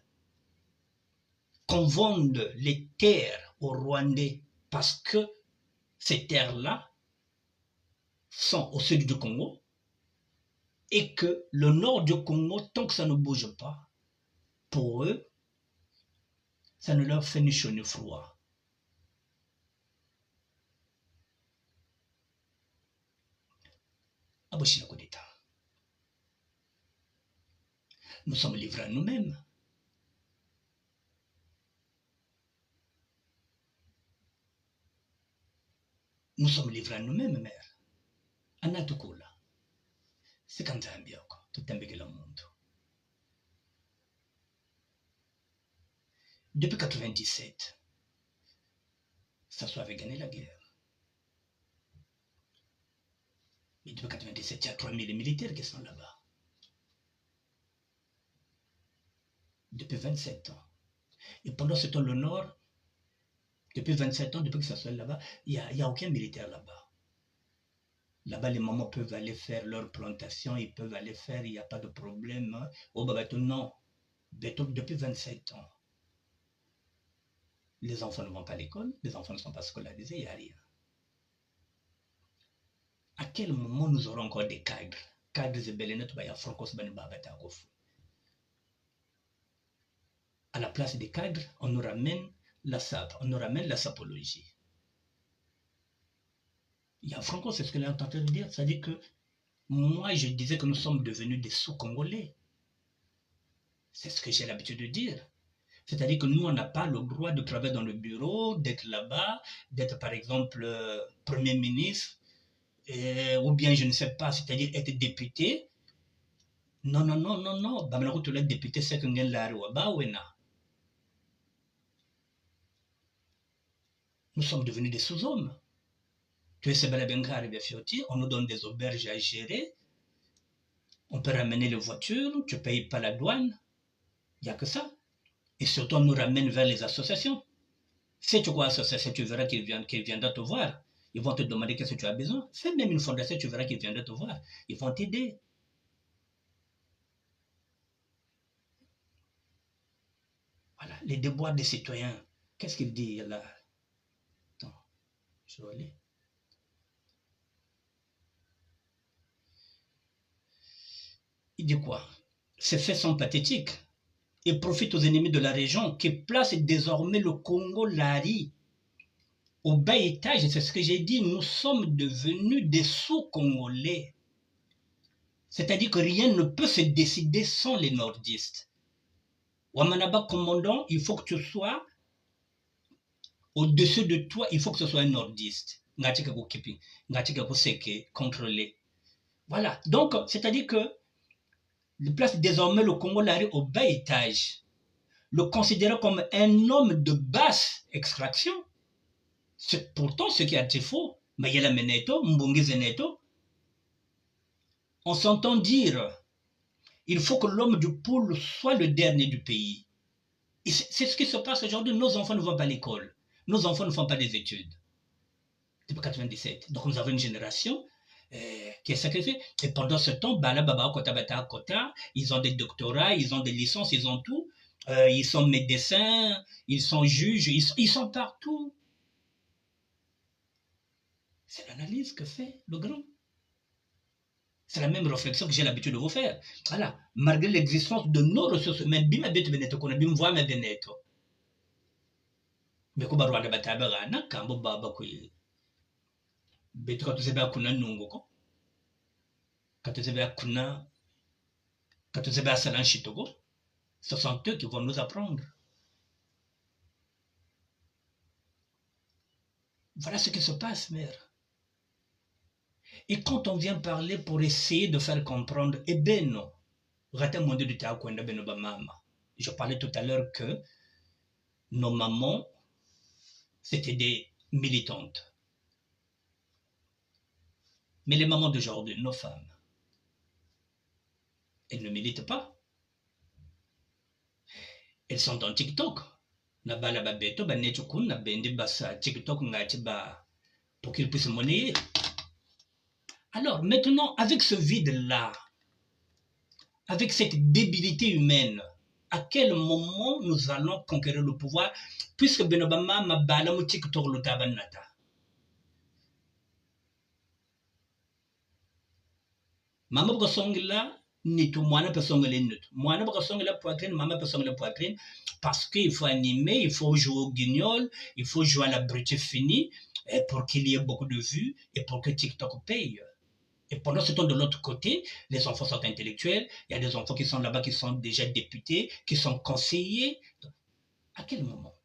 S1: Qu'on vende les terres aux Rwandais parce que ces terres-là sont au sud du Congo et que le nord du Congo, tant que ça ne bouge pas, pour eux, ça ne leur fait ni chaud ni froid. Nous sommes livrés à nous-mêmes. Nous sommes livrés à nous-mêmes, mère. Anatukula. C'est comme ça, tout un peu le monde. Depuis 1997, Sassou avait gagné la guerre. Mais depuis 1997, il y a 3000 militaires qui sont là-bas. Depuis 27 ans. Et pendant ce temps, le Nord, depuis 27 ans, depuis que ça soit là-bas, il n'y a aucun militaire là-bas. Là-bas, les mamans peuvent aller faire leur plantation, ils peuvent aller faire, il n'y a pas de problème. Au Babatou, non. Depuis 27 ans, les enfants ne vont pas à l'école, les enfants ne sont pas scolarisés, il n'y a rien. À quel moment nous aurons encore des cadres? Cadres et belenet, il y a Francos Banibabata. À la place des cadres, on nous ramène la SAP, on nous ramène la sapologie. Il y a Franco, c'est ce qu'il est en train de dire. C'est-à-dire que moi, je disais que nous sommes devenus des sous-congolais. C'est ce que j'ai l'habitude de dire. C'est-à-dire que nous, on n'a pas le droit de travailler dans le bureau, d'être là-bas, d'être par exemple Premier ministre, ou bien je ne sais pas, c'est-à-dire être député. Non, non, non, non, non. Bamanakou, tu l'as député, c'est que nous sommes devenus des sous-hommes. Tu es on nous donne des auberges à gérer, on peut ramener les voitures, tu ne payes pas la douane, il n'y a que ça. Et surtout, on nous ramène vers les associations. Si tu crois association, tu verras qu'ils viendront te voir. Ils vont te demander qu'est-ce que tu as besoin. Fais même une fondation, tu verras qu'ils viendront te voir. Ils vont t'aider. Voilà, les devoirs des citoyens. Qu'est-ce qu'il dit là? Attends, je vais aller. Il dit quoi? Ces faits sont pathétiques et profitent aux ennemis de la région qui placent désormais le Congo-Lari au bas étage. C'est ce que j'ai dit, nous sommes devenus des sous-congolais. C'est-à-dire que rien ne peut se décider sans les nordistes. Wamanaba commandant, il faut que tu sois au-dessus de toi, il faut que ce soit un nordiste. Contrôler. Voilà, donc c'est-à-dire que il place désormais le Congo-Lari au bas étage, le considérant comme un homme de basse extraction. C'est pourtant ce qui a été faux. Mayela Meneto, Mbongi Zeneto. On s'entend dire, il faut que l'homme du pôle soit le dernier du pays. Et c'est ce qui se passe aujourd'hui. Nos enfants ne vont pas à l'école. Nos enfants ne font pas des études. Depuis 97. Donc nous avons une génération qui est sacrifiée. Et pendant ce temps, Bala Baba Kota Bata Kota, ils ont des doctorats, ils ont des licences, ils ont tout. Ils sont médecins, ils sont juges, ils sont partout. C'est l'analyse que fait le grand. C'est la même réflexion que j'ai l'habitude de vous faire. Voilà, malgré l'existence de nos ressources humaines, bim abet beneto kono bim voix mais beneto. Mais ko barwa da bataba gana kambo baba ko beto ka tuzebe akuna nungo ko. Ka tuzebe akuna ka tuzebe asalan shitogo. Ce sont eux qui vont nous apprendre. Voilà ce qui se passe, mère. Et quand on vient parler pour essayer de faire comprendre, eh ben non. Je parlais tout à l'heure que nos mamans, c'était des militantes. Mais les mamans d'aujourd'hui, nos femmes, elles ne militent pas. Elles sont en TikTok. Pour qu'ils puissent monnayer. Alors maintenant, avec ce vide-là, avec cette débilité humaine, à quel moment nous allons conquérir le pouvoir, puisque Benobama m'a balamou TikTok le tabanata. Mama Bokasongla, ni tout moine personnel nut. Moine Bokasongla poitrine, maman personnel poitrine, parce qu'il faut animer, il faut jouer au guignol, il faut jouer à la brute finie, pour qu'il y ait beaucoup de vues et pour que TikTok paye. Et pendant ce temps, de l'autre côté, les enfants sont intellectuels. Il y a des enfants qui sont là-bas, qui sont déjà députés, qui sont conseillers. À quel moment?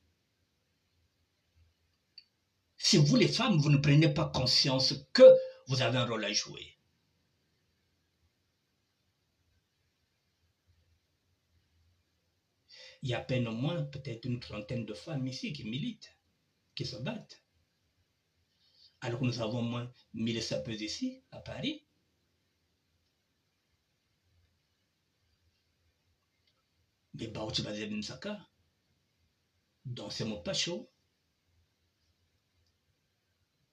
S1: Si vous, les femmes, vous ne prenez pas conscience que vous avez un rôle à jouer. Il y a à peine au moins peut-être une trentaine de femmes ici qui militent, qui se battent. Alors que nous avons au moins 1000 sapeuses ici, à Paris. Mais Baouti Bazeb Msaka, dans ces mots pas chauds,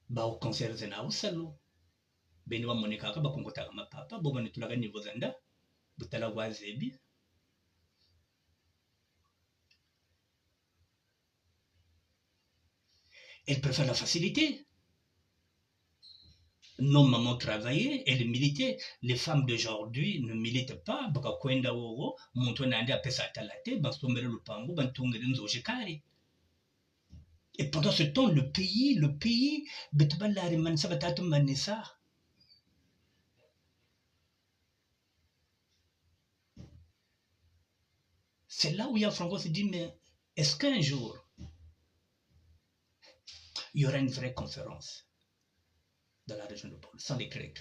S1: Baou concert Zena au Salo, Benoît Monika, Bakongota, ma papa, Bobanitulaga Nivozanda, Butala Wazebi. Elles préfèrent la facilité. Nos mamans travaillaient, elles militaient. Les femmes d'aujourd'hui ne militent pas. Et pendant ce temps, le pays, c'est là où il y a Franco se dit, mais est-ce qu'un jour, il y aura une vraie conférence dans la région de Pôle, sans les Grecs?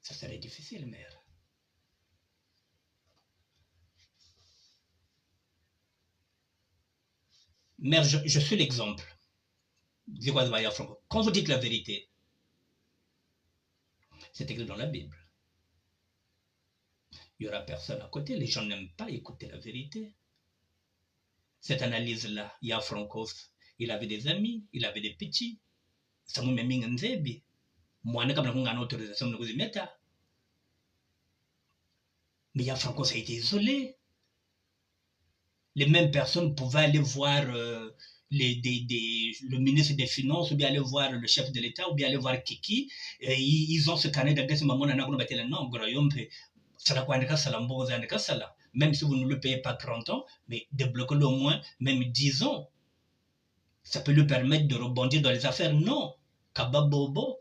S1: Ça serait difficile, mère. Mère, je suis l'exemple. Quand vous dites la vérité, c'est écrit dans la Bible. Il n'y aura personne à côté. Les gens n'aiment pas écouter la vérité. Cette analyse-là, il y a Frankov, il avait des amis, il avait des petits. Ça m'a mis un zébi. Moi, je n'ai pas une autorisation de vous y mettre. Mais il y a Frankov, ça a été isolé. Les mêmes personnes pouvaient aller voir le ministre des Finances, ou bien aller voir le chef de l'État, ou bien aller voir Kiki. Et ils ont ce carnet d'adresse, même si vous ne le payez pas 30 ans, mais débloquez-le au moins, même 10 ans. Ça peut lui permettre de rebondir dans les affaires. Non. Kababobo.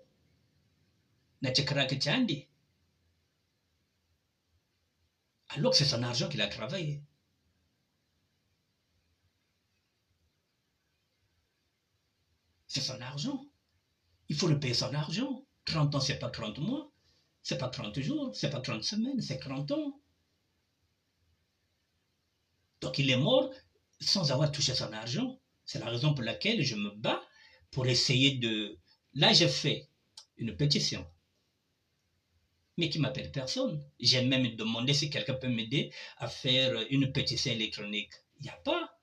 S1: Alors que c'est son argent qu'il a travaillé. C'est son argent. Il faut le payer son argent. 30 ans, c'est pas 30 mois. C'est pas 30 jours. C'est pas 30 semaines. C'est 30 ans. Donc il est mort sans avoir touché son argent. C'est la raison pour laquelle je me bats pour essayer de Là, j'ai fait une pétition, mais qui m'appelle personne. J'ai même demandé si quelqu'un peut m'aider à faire une pétition électronique. Il n'y a pas.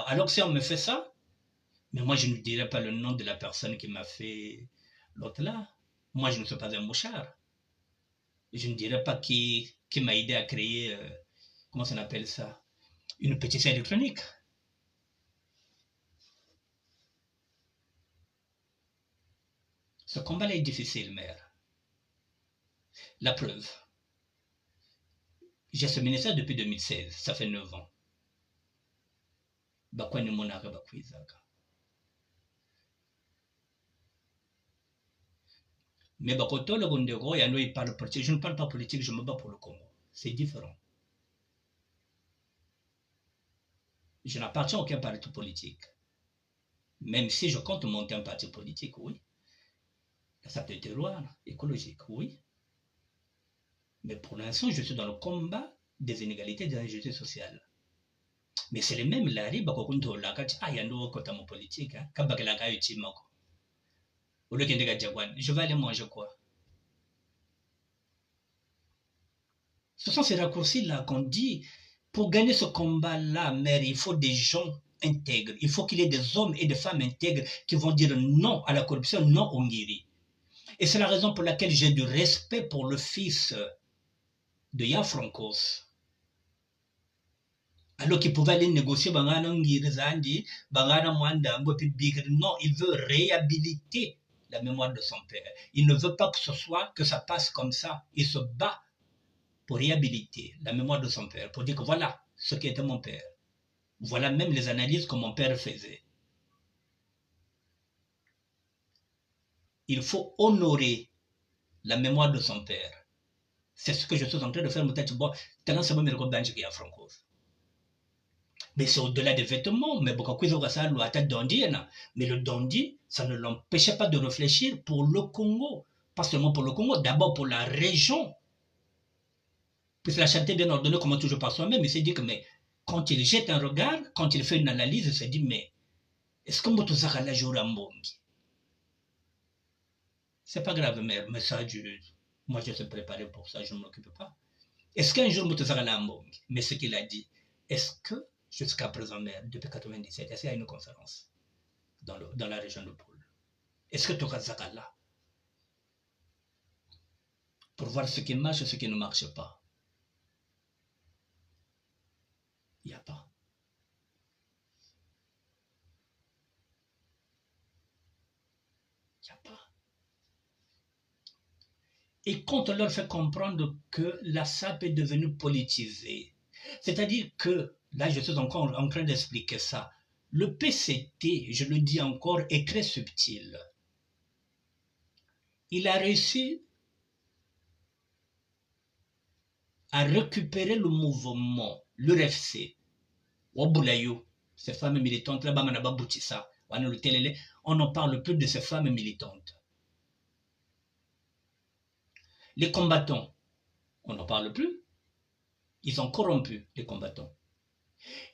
S1: Alors que si on me fait ça, mais moi, je ne dirai pas le nom de la personne qui m'a fait l'autre là. Moi, je ne suis pas un mouchard. Je ne dirai pas qui m'a aidé à créer, comment on appelle ça, une pétition électronique. Ce combat-là est difficile, mère. La preuve. J'ai ce ministère depuis 2016, ça fait 9 ans. Bakwa ni monaka bakwizaka. Mais Bakoto, le Gondego, il parle politique. Je ne parle pas politique, je me bats pour le Congo. C'est différent. Je n'appartiens à aucun parti politique. Même si je compte monter un parti politique, oui. Ça peut être terroir écologique, oui. Mais pour l'instant, je suis dans le combat des inégalités et des injustices sociales. Mais c'est les mêmes là, il y a un côté politique. Je vais aller manger quoi? Ce sont ces raccourcis-là qu'on dit, pour gagner ce combat-là, mère, il faut des gens intègres. Il faut qu'il y ait des hommes et des femmes intègres qui vont dire non à la corruption, non au Ngiri. Et c'est la raison pour laquelle j'ai du respect pour le fils de Yafrankos. Alors qu'il pouvait aller négocier, non, il veut réhabiliter la mémoire de son père. Il ne veut pas que ça passe comme ça. Il se bat pour réhabiliter la mémoire de son père, pour dire que voilà ce qui était mon père. Voilà même les analyses que mon père faisait. Il faut honorer la mémoire de son père. C'est ce que je suis en train de faire. Mais c'est au-delà des vêtements. Mais le dondi, ça ne l'empêchait pas de réfléchir pour le Congo. Pas seulement pour le Congo, d'abord pour la région. Puisque la charité bien ordonnée commence toujours par soi-même. Il s'est dit que mais, quand il jette un regard, quand il fait une analyse, il s'est dit mais est-ce que Motozaka la joue Mbongi? C'est pas grave, mais ça, moi je suis préparé pour ça, je ne m'occupe pas. Est-ce qu'un jour Motozaka la Mbongi? Mais ce qu'il a dit, est-ce que jusqu'à présent, mère, depuis 1997, est-ce qu'il y a une conférence dans la région de Pôle? Est-ce que Tokazaka là pour voir ce qui marche et ce qui ne marche pas? Il n'y a pas. Il n'y a pas. Et quand on leur fait comprendre que la SAP est devenue politisée, c'est-à-dire que, là je suis encore en train d'expliquer ça, le PCT, je le dis encore, est très subtil. Il a réussi à récupérer le mouvement, l'URFC, Wabulayou, ces femmes militantes, là, on n'en parle plus de ces femmes militantes. Les combattants, on n'en parle plus. Ils ont corrompu les combattants.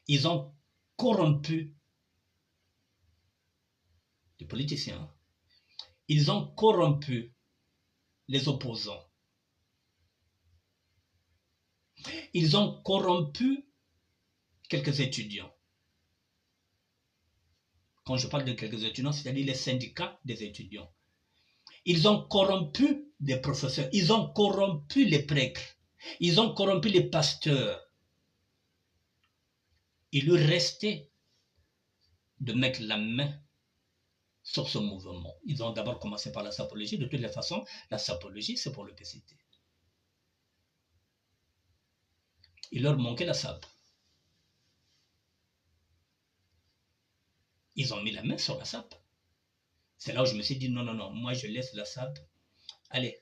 S1: Ils ont corrompu les politiciens. Ils ont corrompu les opposants. Ils ont corrompu quelques étudiants. Quand je parle de quelques étudiants, c'est-à-dire les syndicats des étudiants. Ils ont corrompu des professeurs. Ils ont corrompu les prêtres. Ils ont corrompu les pasteurs. Il lui restait de mettre la main sur ce mouvement. Ils ont d'abord commencé par la sapologie. De toutes les façons, la sapologie, c'est pour le PCT. Il leur manquait la sape. Ils ont mis la main sur la sape. C'est là où je me suis dit, non, moi je laisse la sape. Allez,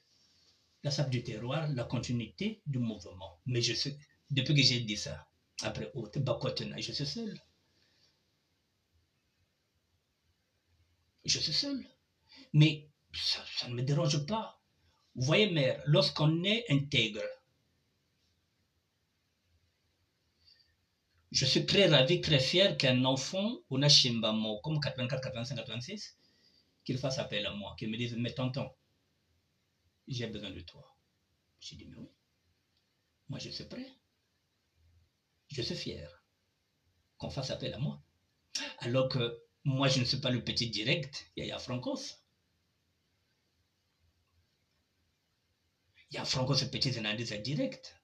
S1: la sape du terroir, la continuité du mouvement. Mais je sais, depuis que j'ai dit ça, après, je suis seul. Je suis seul. Mais ça ne me dérange pas. Vous voyez, mère, lorsqu'on est intègre, Je suis très ravi, très fier qu'un enfant, on a Chimbamo, comme 84, 85, 86, qu'il fasse appel à moi, qu'il me dise, mais tonton, j'ai besoin de toi. J'ai dit, mais oui, moi je suis prêt, je suis fier qu'on fasse appel à moi. Alors que moi je ne suis pas le petit direct, Yaya Francos. Il y a Francos, ce petit analyste direct.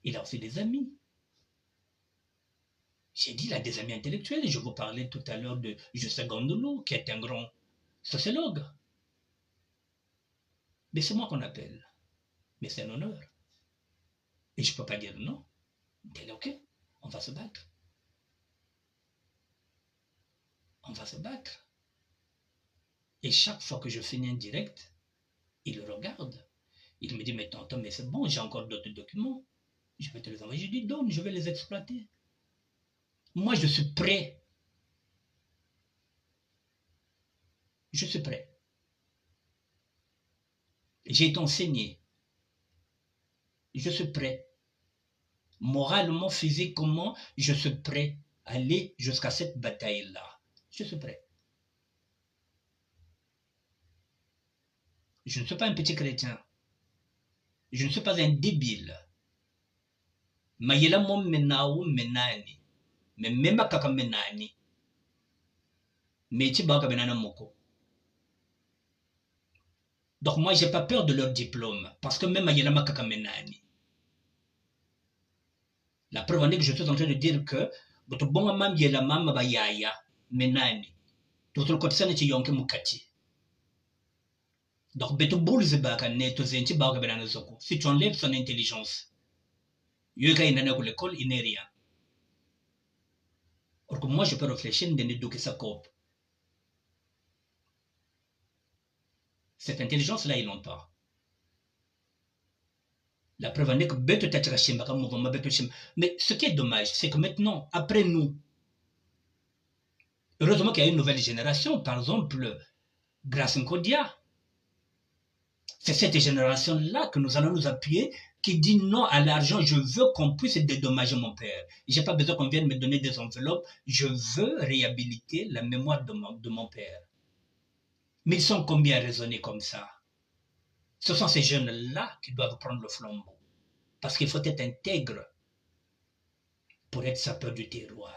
S1: Il a aussi des amis. J'ai dit, il a des amis intellectuels. Je vous parlais tout à l'heure de Justin Gondolo, qui est un grand sociologue. Mais c'est moi qu'on appelle. Mais c'est un honneur. Et je ne peux pas dire non. Il est OK, on va se battre. On va se battre. Et chaque fois que je finis un direct, il regarde. Il me dit, mais tonton, mais c'est bon, j'ai encore d'autres documents. Je vais te les envoyer. Je dis, donne, je vais les exploiter. Moi, je suis prêt. Je suis prêt. J'ai été enseigné. Je suis prêt. Moralement, physiquement, je suis prêt à aller jusqu'à cette bataille-là. Je suis prêt. Je ne suis pas un petit chrétien. Je ne suis pas un débile. Mayela mo menao menani. Mais même kaka menani. Mais tu baka benana moko. Donc moi, j'ai pas peur de leur diplôme. Parce que même mayela makaka menani. La preuve en est que je suis en train de dire que votre bon mam yela mama bayaya menani. Tout le côté ça n'est yonke mukati. Donc beto boulze baka neto zenti baka benana zoko. Si tu enlèves son intelligence, yoga inana ko l'école, il n'est rien. Or que moi, je peux réfléchir de n'éduquer sa cope. Cette intelligence-là, ils n'ont pas. La preuve en est que beto tachakashimba comme mouvement beto shimba. Mais ce qui est dommage, c'est que maintenant, après nous, heureusement qu'il y a une nouvelle génération, par exemple, Grace Nkodia. C'est cette génération-là que nous allons nous appuyer, qui dit non à l'argent, je veux qu'on puisse dédommager mon père. Je n'ai pas besoin qu'on vienne me donner des enveloppes, je veux réhabiliter la mémoire de mon père. Mais ils sont combien raisonnés comme ça? Ce sont ces jeunes-là qui doivent prendre le flambeau. Parce qu'il faut être intègre pour être sapeur du terroir.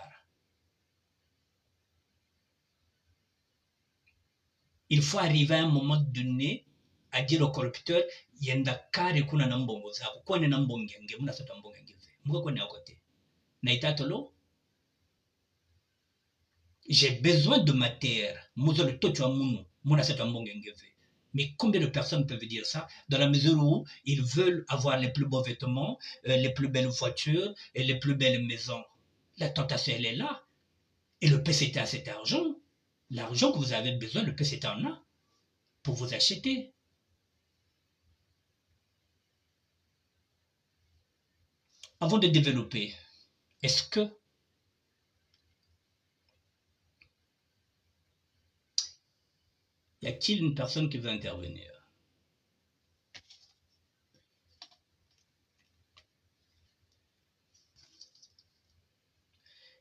S1: Il faut arriver à un moment donné à dire au corrupteur, yenda kare kuna na mbongo zako, kone na mbongenge, muna sota mbongenge ve. Muka kone akote. Na itatolo, j'ai besoin de ma terre. Muzo le totu amunu, muna sota mbongenge ve. Mais combien de personnes peuvent dire ça dans la mesure où ils veulent avoir les plus beaux vêtements, les plus belles voitures et les plus belles maisons? La tentation, elle est là. Et le PCT a cet argent. L'argent que vous avez besoin, le PCT en a pour vous acheter. Avant de développer, est-ce que y a-t-il une personne qui veut intervenir?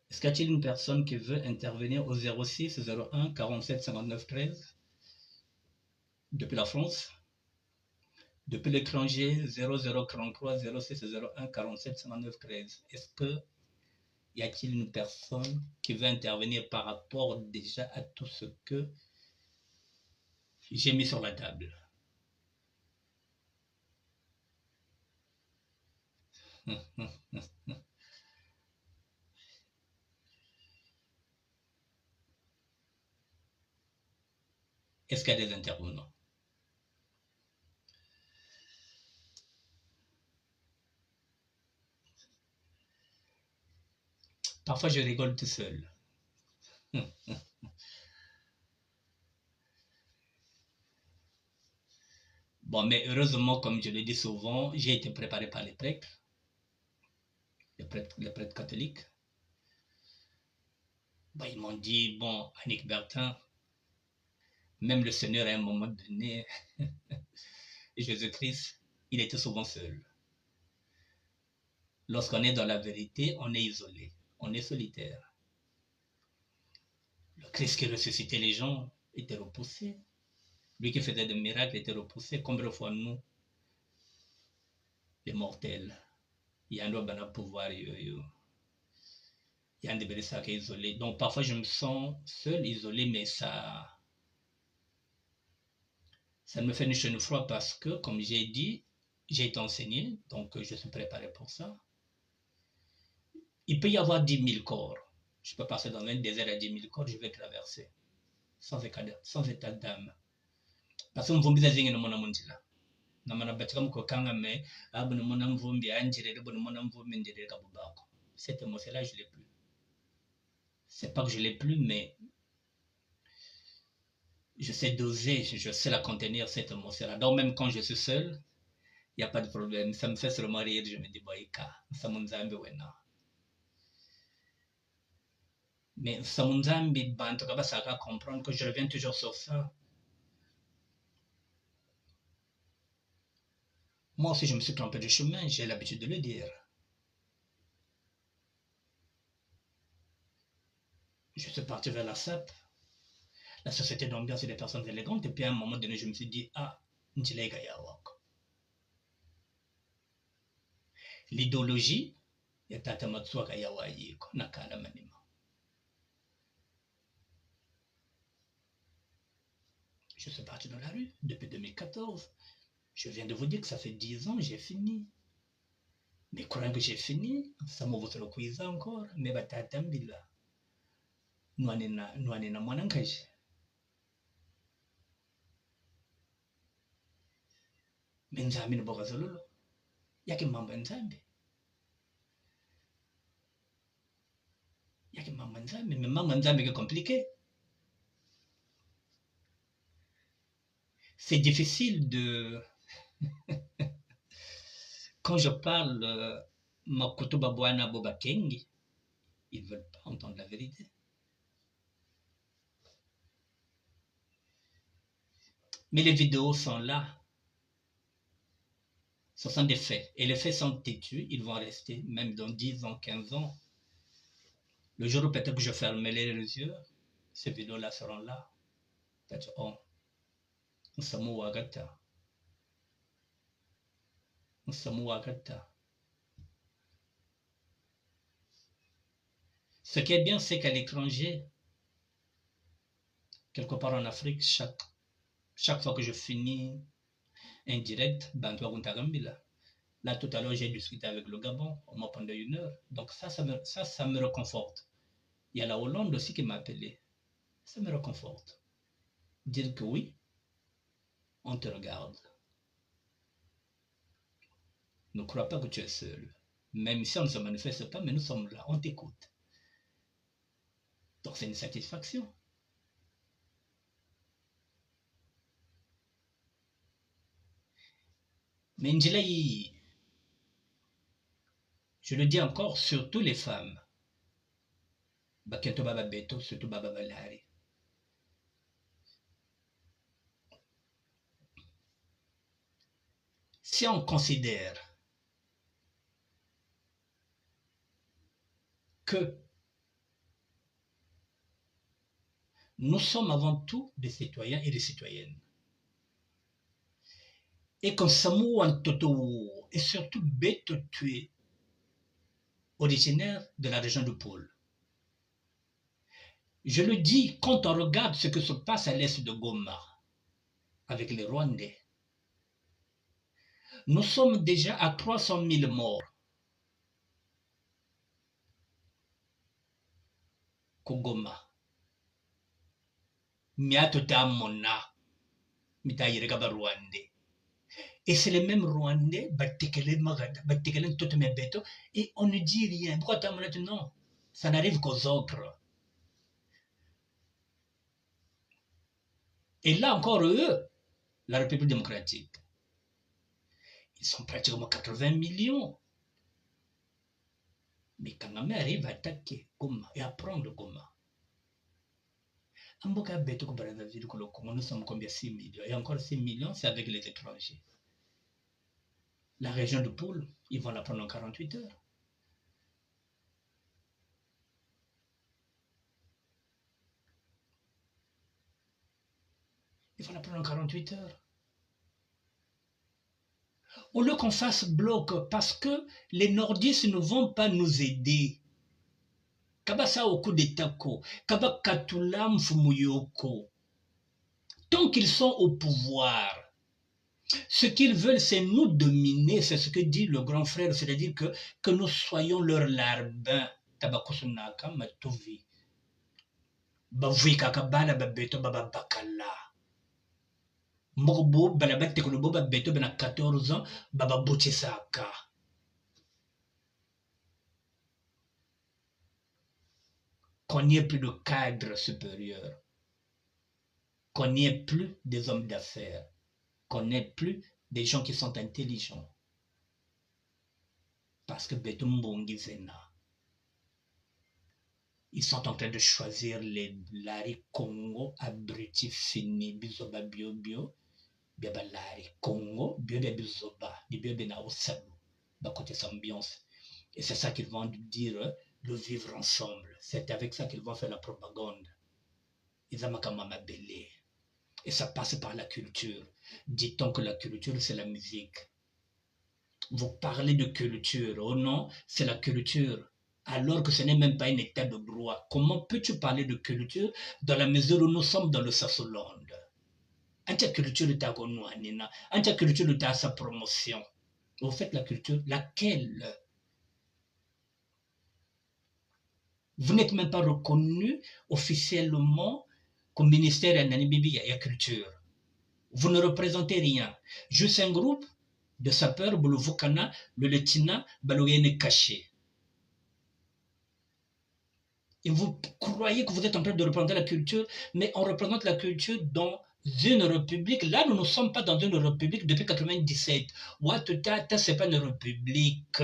S1: Est-ce qu'il y a-t-il une personne qui veut intervenir au 06 01 47 59 13 depuis la France? Depuis l'étranger, 0033 06 01 47 59 13. Est-ce que y a-t-il une personne qui veut intervenir par rapport déjà à tout ce que j'ai mis sur la table? Est-ce qu'il y a des intervenants? Parfois, je rigole tout seul. Bon, mais heureusement, comme je le dis souvent, j'ai été préparé par les prêtres catholiques. Bon, ils m'ont dit, bon, Annick Bertin, même le Seigneur à un moment donné, Jésus-Christ, il était souvent seul. Lorsqu'on est dans la vérité, on est isolé. on est solitaire. Le Christ qui ressuscitait les gens était repoussé. Lui qui faisait des miracles était repoussé. Combien de fois nous, les mortels, il y a un pouvoir, il y a un degré ça qui est isolé. Donc parfois je me sens seul, isolé, mais ça ne me fait ni chaud ni froid parce que, comme j'ai dit, j'ai été enseigné, donc je suis préparé pour ça. Il peut y avoir 10 000 corps. Je peux passer dans un désert à 10 000 corps, je vais traverser sans état d'âme. Parce que mvumbi za zingi nomona munjila. Namana batika mukokanga me abu nomona mvumbi anjirere bu nomona mvumbi ndirere kabubako. Cette émotion-là, je l'ai plus. C'est pas que je l'ai plus, mais je sais doser, je sais la contenir, cette émotion-là. Donc même quand je suis seul, il n'y a pas de problème. Ça me fait seulement rire, je me dis, boyka, ça m'enzambe wena. Mais ça m'enzambe, en tout cas, ça va comprendre que je reviens toujours sur ça. Moi aussi, je me suis trompé de chemin, j'ai l'habitude de le dire. Je suis parti vers la SAP, la société d'ambiance et des personnes élégantes, et puis à un moment donné, je me suis dit, ah, Njilega Yawak. L'idéologie est à Tamatsuaka Yawayiko, Nakana Manima. Je suis parti dans la rue depuis 2014. Je viens de vous dire que ça fait 10 ans, j'ai fini. Mais croyant que j'ai fini, ça m'a voté le quiz encore, mais batatambila. Nous anena mwanankaji. Mais nzambi ni boga zololo. Yake mambo nzambi. Yake mambo nzambi, mais mambo nzambi est compliqué. C'est difficile de... Quand je parle Makutuba Bwana Boba Kengi, ils ne veulent pas entendre la vérité. Mais les vidéos sont là. Ce sont des faits. Et les faits sont têtus, ils vont rester même dans 10 ans, 15 ans. Le jour où peut-être que je fermerai les yeux, ces vidéos-là seront là. Peut-être, oh, Nsamu Wagata. Nsamu Wagata. Ce qui est bien, c'est qu'à l'étranger, quelque part en Afrique, chaque fois que je finis un direct, là, tout à l'heure, j'ai discuté avec le Gabon, on m'a pendant 1 heure. Donc ça me réconforte. Il y a la Hollande aussi qui m'a appelé. Ça me réconforte. Dire que oui, on te regarde. Ne crois pas que tu es seul. Même si on ne se manifeste pas, mais nous sommes là, on t'écoute. Donc c'est une satisfaction. Mais Njilai, je le dis encore, surtout les femmes. Bakento Baba Beto, surtout Baba Balari. Si on considère que nous sommes avant tout des citoyens et des citoyennes, et qu'on Samu Antoto est surtout Beto tué, originaire de la région de Pôle. Je le dis quand on regarde ce que se passe à l'est de Goma avec les Rwandais. Nous sommes déjà à 300 000 morts. Kogoma. Miatota Mona. Mitayirega Rwandais. Et c'est les mêmes Rwandais, et on ne dit rien. Pourquoi tu as dit non? Ça n'arrive qu'aux autres. Et là encore, eux, la République démocratique, ils sont pratiquement 80 millions. Mais Kagame arrive à attaquer Goma et à prendre Goma. Amboka Beto Brazzaville, nous sommes combien? 6 millions. Et encore 6 millions, c'est avec les étrangers. La région de Pôle, ils vont la prendre en 48 heures. Il faut la prendre en 48 heures. Au lieu qu'on fasse bloc, parce que les nordistes ne vont pas nous aider. Kabasa oku de tako, kabakatula mfumuyoko. Tant qu'ils sont au pouvoir, ce qu'ils veulent, c'est nous dominer. C'est ce que dit le grand frère, c'est-à-dire que nous soyons leur larbin. Tabakusunaka matovi. Bavuika kabala babeto bababakala. Morbo balabate tekolobo babeto bena 14 ans bababotisaka. Qu'on n'y ait plus de cadres supérieurs, qu'on n'y ait plus des hommes d'affaires, qu'on n'ait plus des gens qui sont intelligents. Parce que Betumbongizena, ils sont en train de choisir les Lari Congo abrutis finis, bizoba bio bio, biaba Lari Congo, biobia bizoba, biobia na osabu, bah côté ambiance. Et c'est ça qu'ils vont dire, le vivre ensemble. C'est avec ça qu'ils vont faire la propagande. Ils ont belé. Et ça passe par la culture. Dit-on que la culture, c'est la musique. Vous parlez de culture, oh non, c'est la culture. Alors que ce n'est même pas un état de droit. Comment peux-tu parler de culture dans la mesure où nous sommes dans le Sassolande? Anta culture est à Gonouanina, anta culture est à sa promotion. Vous faites la culture, laquelle? Vous n'êtes même pas reconnu officiellement comme ministère de la culture. Vous ne représentez rien. Juste un groupe de sapeurs, Boulouvukana, le Letina, Baloyene caché. Et vous croyez que vous êtes en train de représenter la culture, mais on représente la culture dans une république. Là, nous ne sommes pas dans une république depuis 97. Ouattata, ce n'est pas une république.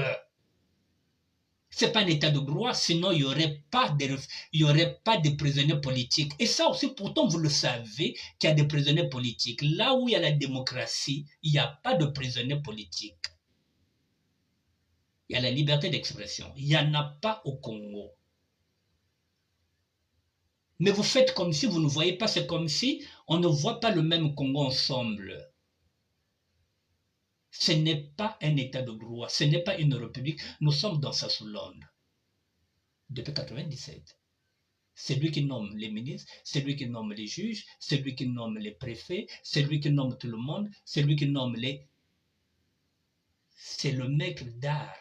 S1: Ce n'est pas un état de droit, sinon il n'y aurait pas de prisonniers politiques. Et ça aussi, pourtant, vous le savez qu'il y a des prisonniers politiques. Là où il y a la démocratie, il n'y a pas de prisonniers politiques. Il y a la liberté d'expression. Il n'y en a pas au Congo. Mais vous faites comme si vous ne voyez pas, c'est comme si on ne voit pas le même Congo ensemble. Ce n'est pas un état de droit, ce n'est pas une république. Nous sommes dans Sassoulande depuis 97. C'est lui qui nomme les ministres, c'est lui qui nomme les juges, c'est lui qui nomme les préfets, c'est lui qui nomme tout le monde, c'est lui qui nomme les... C'est le maître d'art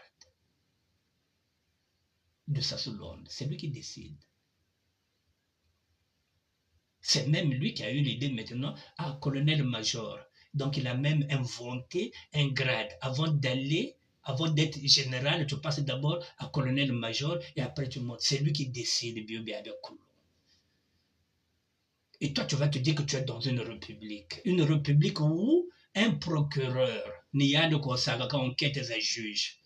S1: de Sassoulande, c'est lui qui décide. C'est même lui qui a eu l'idée maintenant, colonel-major. Donc il a même inventé un grade. Avant d'être général, tu passes d'abord à colonel-major et après tu montes. C'est lui qui décide, Et toi, tu vas te dire que tu es dans une république. Une république où un procureur n'y a de quoi ça quand enquête un juge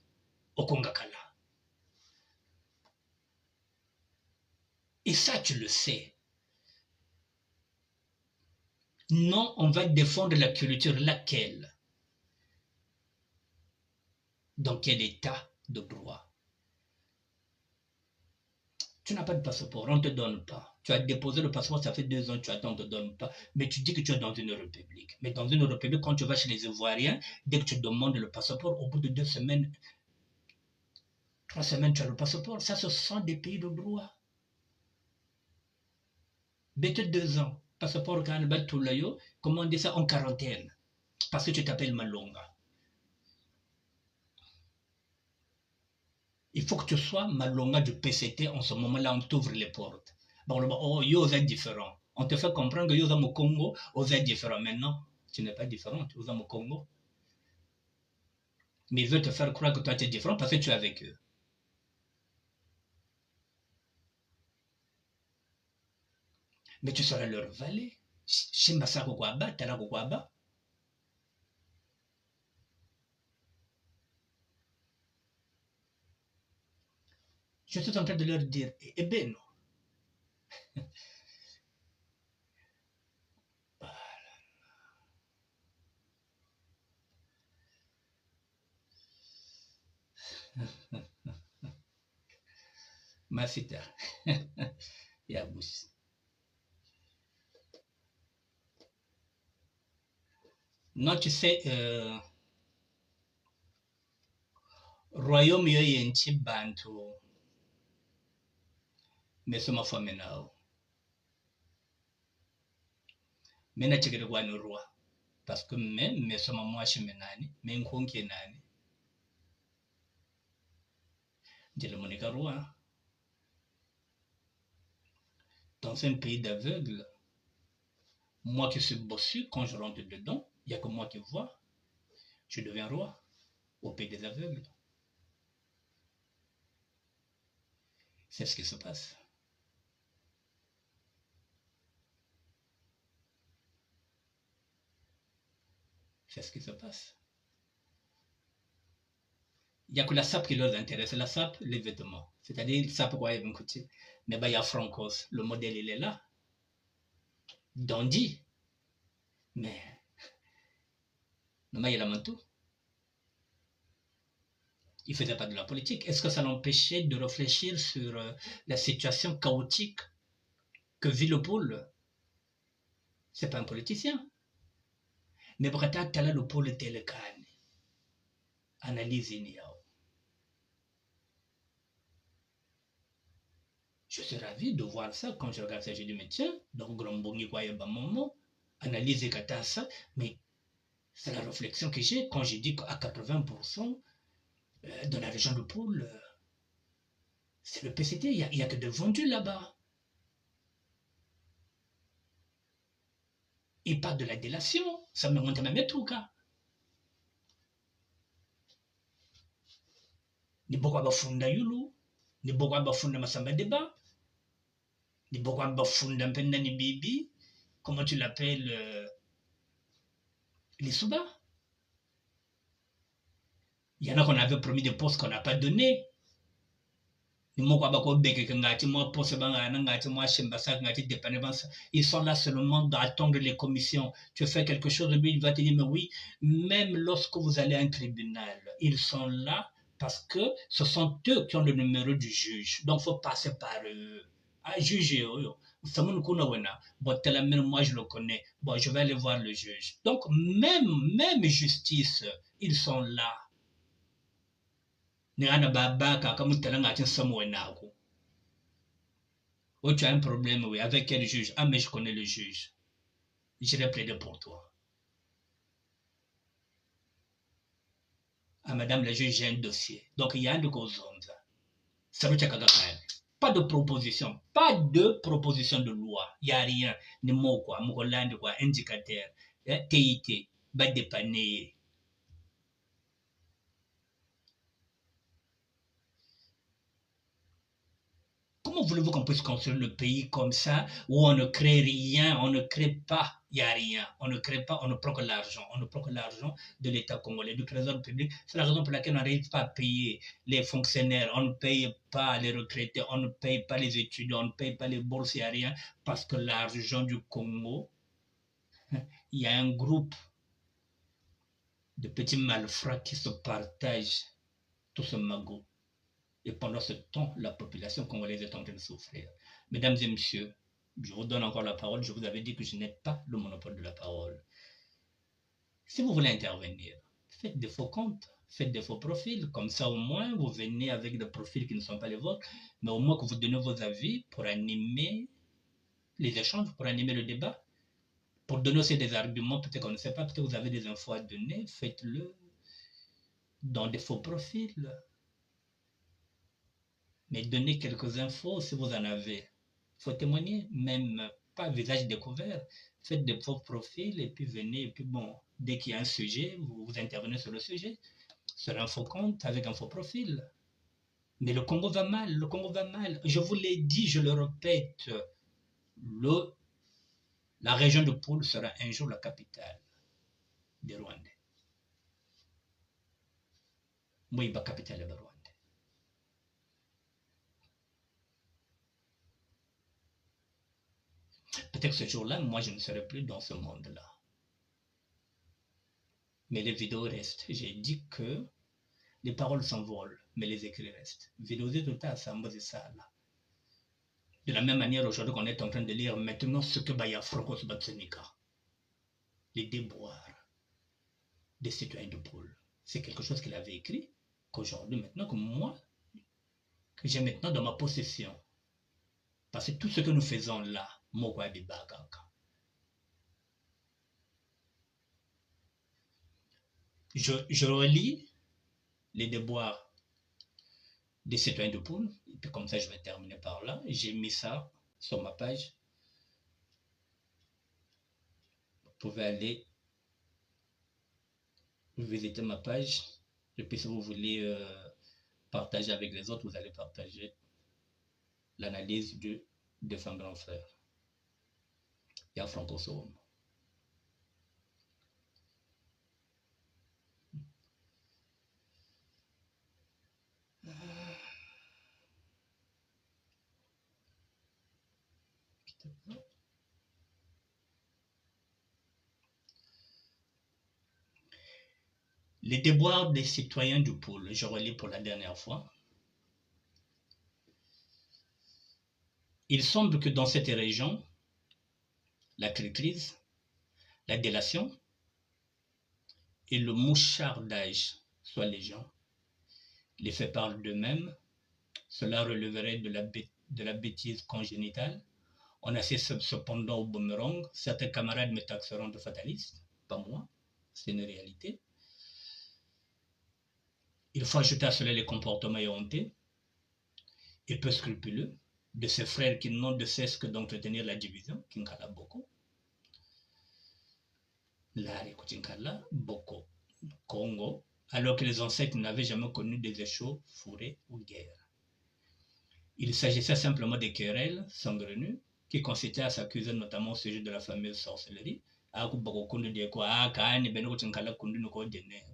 S1: au Kongakala. Et ça, tu le sais. Non, on va défendre la culture. Laquelle? Dans quel état de droit? Tu n'as pas de passeport, on ne te donne pas. Tu as déposé le passeport, ça fait 2 ans, tu attends, on ne te donne pas. Mais tu dis que tu es dans une république. Mais dans une république, quand tu vas chez les Ivoiriens, dès que tu demandes le passeport, au bout de 2 semaines, 3 semaines, tu as le passeport. Ça, ce sont des pays de droit. Bête 2 ans, passeport Kanaba Toulayo, comment on dit ça, en quarantaine. Parce que tu t'appelles Malonga. Il faut que tu sois Malonga du PCT en ce moment-là, on t'ouvre les portes. Bon, oh, vous êtes différent. On te fait comprendre que vous êtes au Congo, vous êtes différent. Maintenant, tu n'es pas différent, tu es au Congo. Mais ils veulent te faire croire que toi tu es différent parce que tu es avec eux. Mais tu seras leur valet. Shimbasa Kokwaba, Tala Kokwaba. Je suis en train de leur dire, eh ben non. Masita. Yabus. Non, tu sais, royaume yo yenchi bantu mesoma fomenao. Mena chikere kwa ni roi. Parce que même mesoma mwashi menani, men konki nani. Dile monika roi. Dans un pays d'aveugles, moi qui suis bossu, quand je rentre dedans, il n'y a que moi qui vois. Je deviens roi au pays des aveugles. C'est ce qui se passe. C'est ce qui se passe. Il n'y a que la sape qui leur intéresse. La sape, les vêtements. C'est-à-dire, la sape, quoi, ils vont coûter. Mais il y a Francos. Le modèle, il est là. Dandy. Mais, non, mais il a manteau. Il ne faisait pas de la politique. Est-ce que ça l'empêchait de réfléchir sur la situation chaotique que vit le pôle? Ce n'est pas un politicien. Mais peut-être que le pôle était le cas. Analyse Niao. Je suis ravi de voir ça. Quand je regarde ça, je dis, mais tiens, donc Grombongi quoi Momo, analyse ça, mais c'est la réflexion que j'ai quand je dis qu'à 80% dans la région de Pôle, c'est le PCT, il n'y a que de vendus là-bas. Et pas de la délation, ça me monte même tout cas. Ni bokwa bafunda yulu, ni bokwa bafunda masamba débat, ni bokwa bafunda mpenda ni bibi, comment tu l'appelles, les Souba. Il y en a qu'on avait promis des postes qu'on n'a pas donné. Ils sont là seulement à attendre les commissions. Tu fais quelque chose, lui, il va te dire, mais oui, même lorsque vous allez à un tribunal, ils sont là parce que ce sont eux qui ont le numéro du juge. Donc, il faut passer par eux. À juger, moi, je le connais. Bon, je vais aller voir le juge. Donc, même justice, ils sont là. Tu as un problème, oui, avec quel juge? Ah, mais je connais le juge. Je vais plaider pour toi. Ah, madame la juge, j'ai un dossier. Donc, il y a un de causes. Pas de proposition. Pas de proposition de loi. Il n'y a rien. Ni mot, quoi. Mokoland, quoi. Indicateur. TIT. Pas dépanner. Comment voulez-vous qu'on puisse construire le pays comme ça, où on ne crée rien, on ne crée pas, il n'y a rien, on ne crée pas, on ne prend que l'argent, on ne prend que l'argent de l'État congolais, du trésor public. C'est la raison pour laquelle on n'arrive pas à payer les fonctionnaires, on ne paye pas les retraités, on ne paye pas les étudiants, on ne paye pas les bourses, il n'y a rien, parce que l'argent du Congo, il y a un groupe de petits malfrats qui se partagent tout ce magot. Et pendant ce temps, la population congolaise est en train de souffrir. Mesdames et messieurs, je vous donne encore la parole. Je vous avais dit que je n'ai pas le monopole de la parole. Si vous voulez intervenir, faites des faux comptes, faites des faux profils. Comme ça, au moins, vous venez avec des profils qui ne sont pas les vôtres, mais au moins que vous donnez vos avis pour animer les échanges, pour animer le débat, pour donner aussi des arguments. Peut-être qu'on ne sait pas, peut-être que vous avez des infos à donner. Faites-le dans des faux profils. Mais donnez quelques infos si vous en avez. Il faut témoigner, même pas visage découvert. Faites des faux profils et puis venez. Et puis bon, dès qu'il y a un sujet, vous intervenez sur le sujet. Sur un faux compte avec un faux profil. Mais le Congo va mal, le Congo va mal. Je vous l'ai dit, je le répète. La région de Pôle sera un jour la capitale des Rwandais. Moi, la capitale des Rwandais. Peut-être que ce jour-là, moi, je ne serai plus dans ce monde-là. Mais les vidéos restent. J'ai dit que les paroles s'envolent, mais les écrits restent. De la même manière, aujourd'hui, qu'on est en train de lire maintenant ce que Baya Frokos Batsenika. Les déboires. des citoyens de pôle. C'est quelque chose qu'il avait écrit, qu'aujourd'hui, maintenant, que moi, que j'ai maintenant dans ma possession. Parce que tout ce que nous faisons là, je relis les déboires des citoyens de Poule, et puis comme ça je vais terminer par là. J'ai mis ça sur ma page. Vous pouvez aller visiter ma page, et puis si vous voulez partager avec les autres, vous allez partager l'analyse de son grand frère. Il y a Franco Soum. Les déboires des citoyens du pôle, je relis pour la dernière fois. Il semble que dans cette région, la crise, la délation et le mouchardage soient légion. Les faits parlent d'eux-mêmes. Cela releverait de la bêtise congénitale. On assiste cependant au boomerang. Certains camarades me taxeront de fataliste, pas moi, c'est une réalité. Il faut ajouter à cela les comportements éhontés et peu scrupuleux de ces frères qui n'ont de cesse que d'entretenir la division, qui n'cala beaucoup. Lari Kuchinkala, beaucoup. Congo, alors que les ancêtres n'avaient jamais connu des échauds, fourrés ou guerres. Il s'agissait simplement des querelles saugrenues qui consistaient à s'accuser notamment au sujet de la fameuse sorcellerie.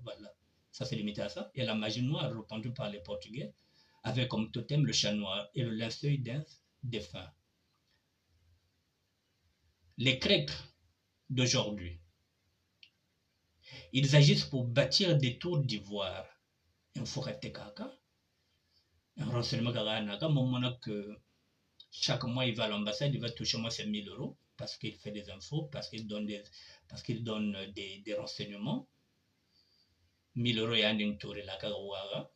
S1: Voilà, ça c'est limité à ça. Et la magie noire répandue par les Portugais avait comme totem le chat noir et le linceul d'un défunt. Les Grecs d'aujourd'hui, ils agissent pour bâtir des tours d'ivoire. Un forêt de caca, un renseignement que chaque mois il va à l'ambassade, il va toucher moi ces 1000 euros parce qu'il fait des infos, parce qu'il donne des renseignements. 1000 euros et une tour la kagawaga,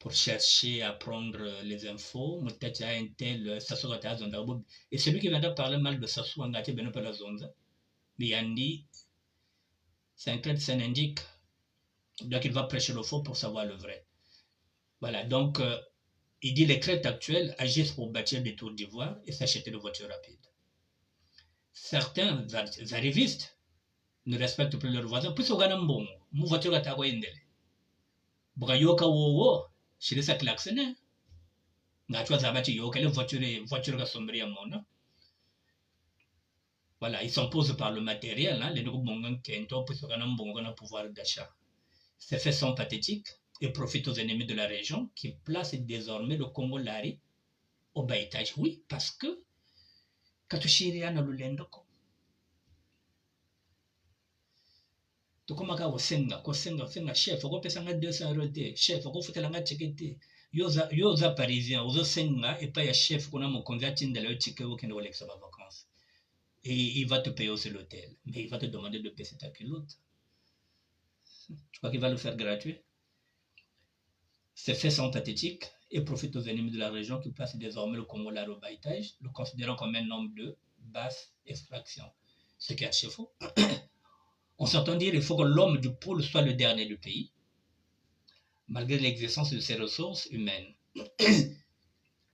S1: pour chercher à prendre les infos, et celui qui vient de parler mal de Sassou Angati Benopela Zonza, mais Yandi, c'est un indique. Donc il va prêcher le faux pour savoir le vrai. Voilà, donc il dit les crêtes actuelles agissent pour bâtir des tours d'ivoire et s'acheter de voitures rapides. Certains arrivistes ne respectent plus leurs voisins. Puis on bon, mon voiture à ta indele. Bogayoka wo, chez les klaxonné. Natua zabati yoka les voitures à sombrer mon. Voilà, ils s'imposent par le matériel, hein, les groupes mongan kento, puis on bon pouvoir d'achat. Ces faits sont pathétiques et profitent aux ennemis de la région qui placent désormais le Congo Lari au bas étage. Oui, parce que Katushiriana Lulendoko. Tokomaka wasenga, chef, au pesanga 200 euros, chef, au futelanga ticket. Yoza parisien, aux senga, et pas chef qu'on a mon converti dans le ticket au Kendo Alex va vacances. Et il va te payer aussi l'hôtel, mais il va te demander de payer ta culotte. Tu crois qu'il va le faire gratuit? Ces faits sont pathétiques et profitent aux ennemis de la région qui placent désormais le Congo Lari au bas étage, le considérant comme un homme de basse extraction. Ce qui est assez faux. On s'entend dire qu'il faut que l'homme du pôle soit le dernier du pays, malgré l'existence de ses ressources humaines.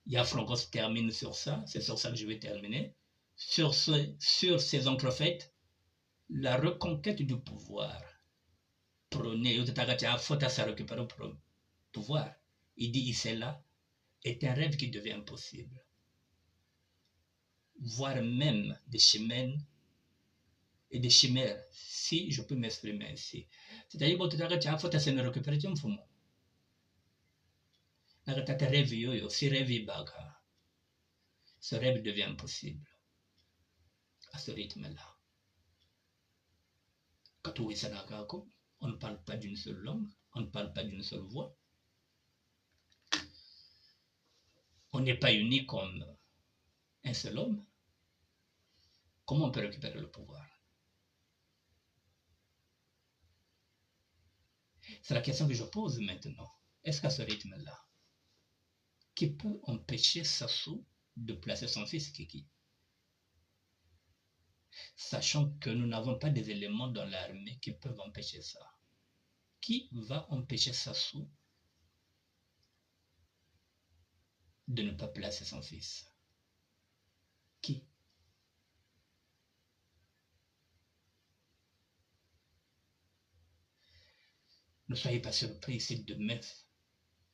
S1: Yafrancos termine sur ça, c'est sur ça que je vais terminer. Sur ces entrefaites, la reconquête du pouvoir prônée, à récupérer le pouvoir, il dit ici là, est un rêve qui devient impossible. Voire même des chimères et des chimères, si je peux m'exprimer ainsi. C'est-à-dire que tu as fait ça me récupérer un fou. Ce rêve devient impossible à ce rythme-là. On ne parle pas d'une seule langue, on ne parle pas d'une seule voix. On n'est pas unis comme un seul homme. Comment on peut récupérer le pouvoir? C'est la question que je pose maintenant. Est-ce qu'à ce rythme-là, qui peut empêcher Sassou de placer son fils Kiki? Sachant que nous n'avons pas des éléments dans l'armée qui peuvent empêcher ça. Qui va empêcher Sassou de ne pas placer son fils? Qui? Ne soyez pas surpris si demain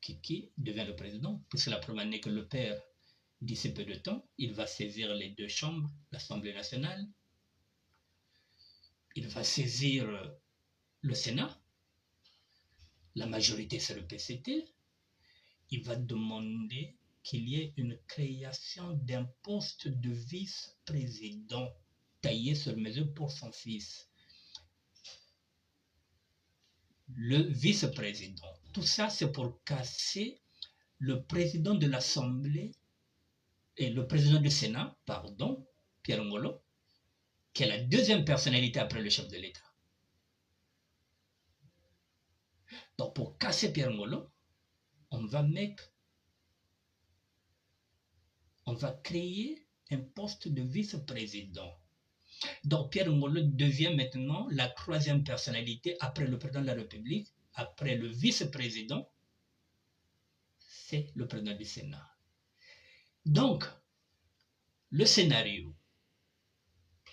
S1: Kiki devient le président, puisque la première année que le père, d'ici peu de temps, il va saisir les deux chambres, l'Assemblée nationale, il va saisir le Sénat, la majorité c'est le PCT, il va demander qu'il y ait une création d'un poste de vice-président taillé sur mesure pour son fils. Le vice-président. Tout ça, c'est pour casser le président de l'Assemblée et le président du Sénat, pardon, Pierre Ngolo, qui est la deuxième personnalité après le chef de l'État. Donc, pour casser Pierre Ngolo, on va créer un poste de vice-président. Donc, Pierre Ngolo devient maintenant la troisième personnalité après le président de la République, après le vice-président, c'est le président du Sénat. Donc, le scénario,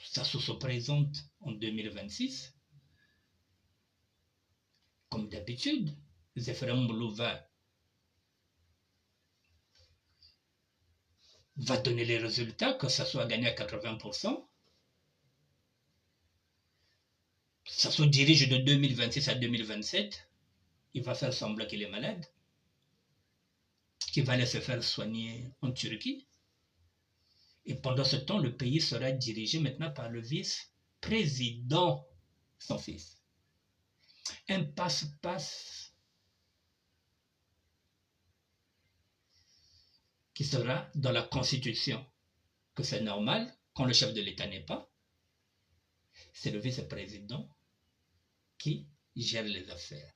S1: ça se présente en 2026. Comme d'habitude, Zéphirin Moulouva va donner les résultats, que ça soit gagné à 80%. Ça se dirige de 2026 à 2027. Il va faire semblant qu'il est malade, qu'il va aller se faire soigner en Turquie. Et pendant ce temps, le pays sera dirigé maintenant par le vice-président, son fils. Un passe-passe qui sera dans la Constitution, que c'est normal quand le chef de l'État n'est pas. C'est le vice-président qui gère les affaires.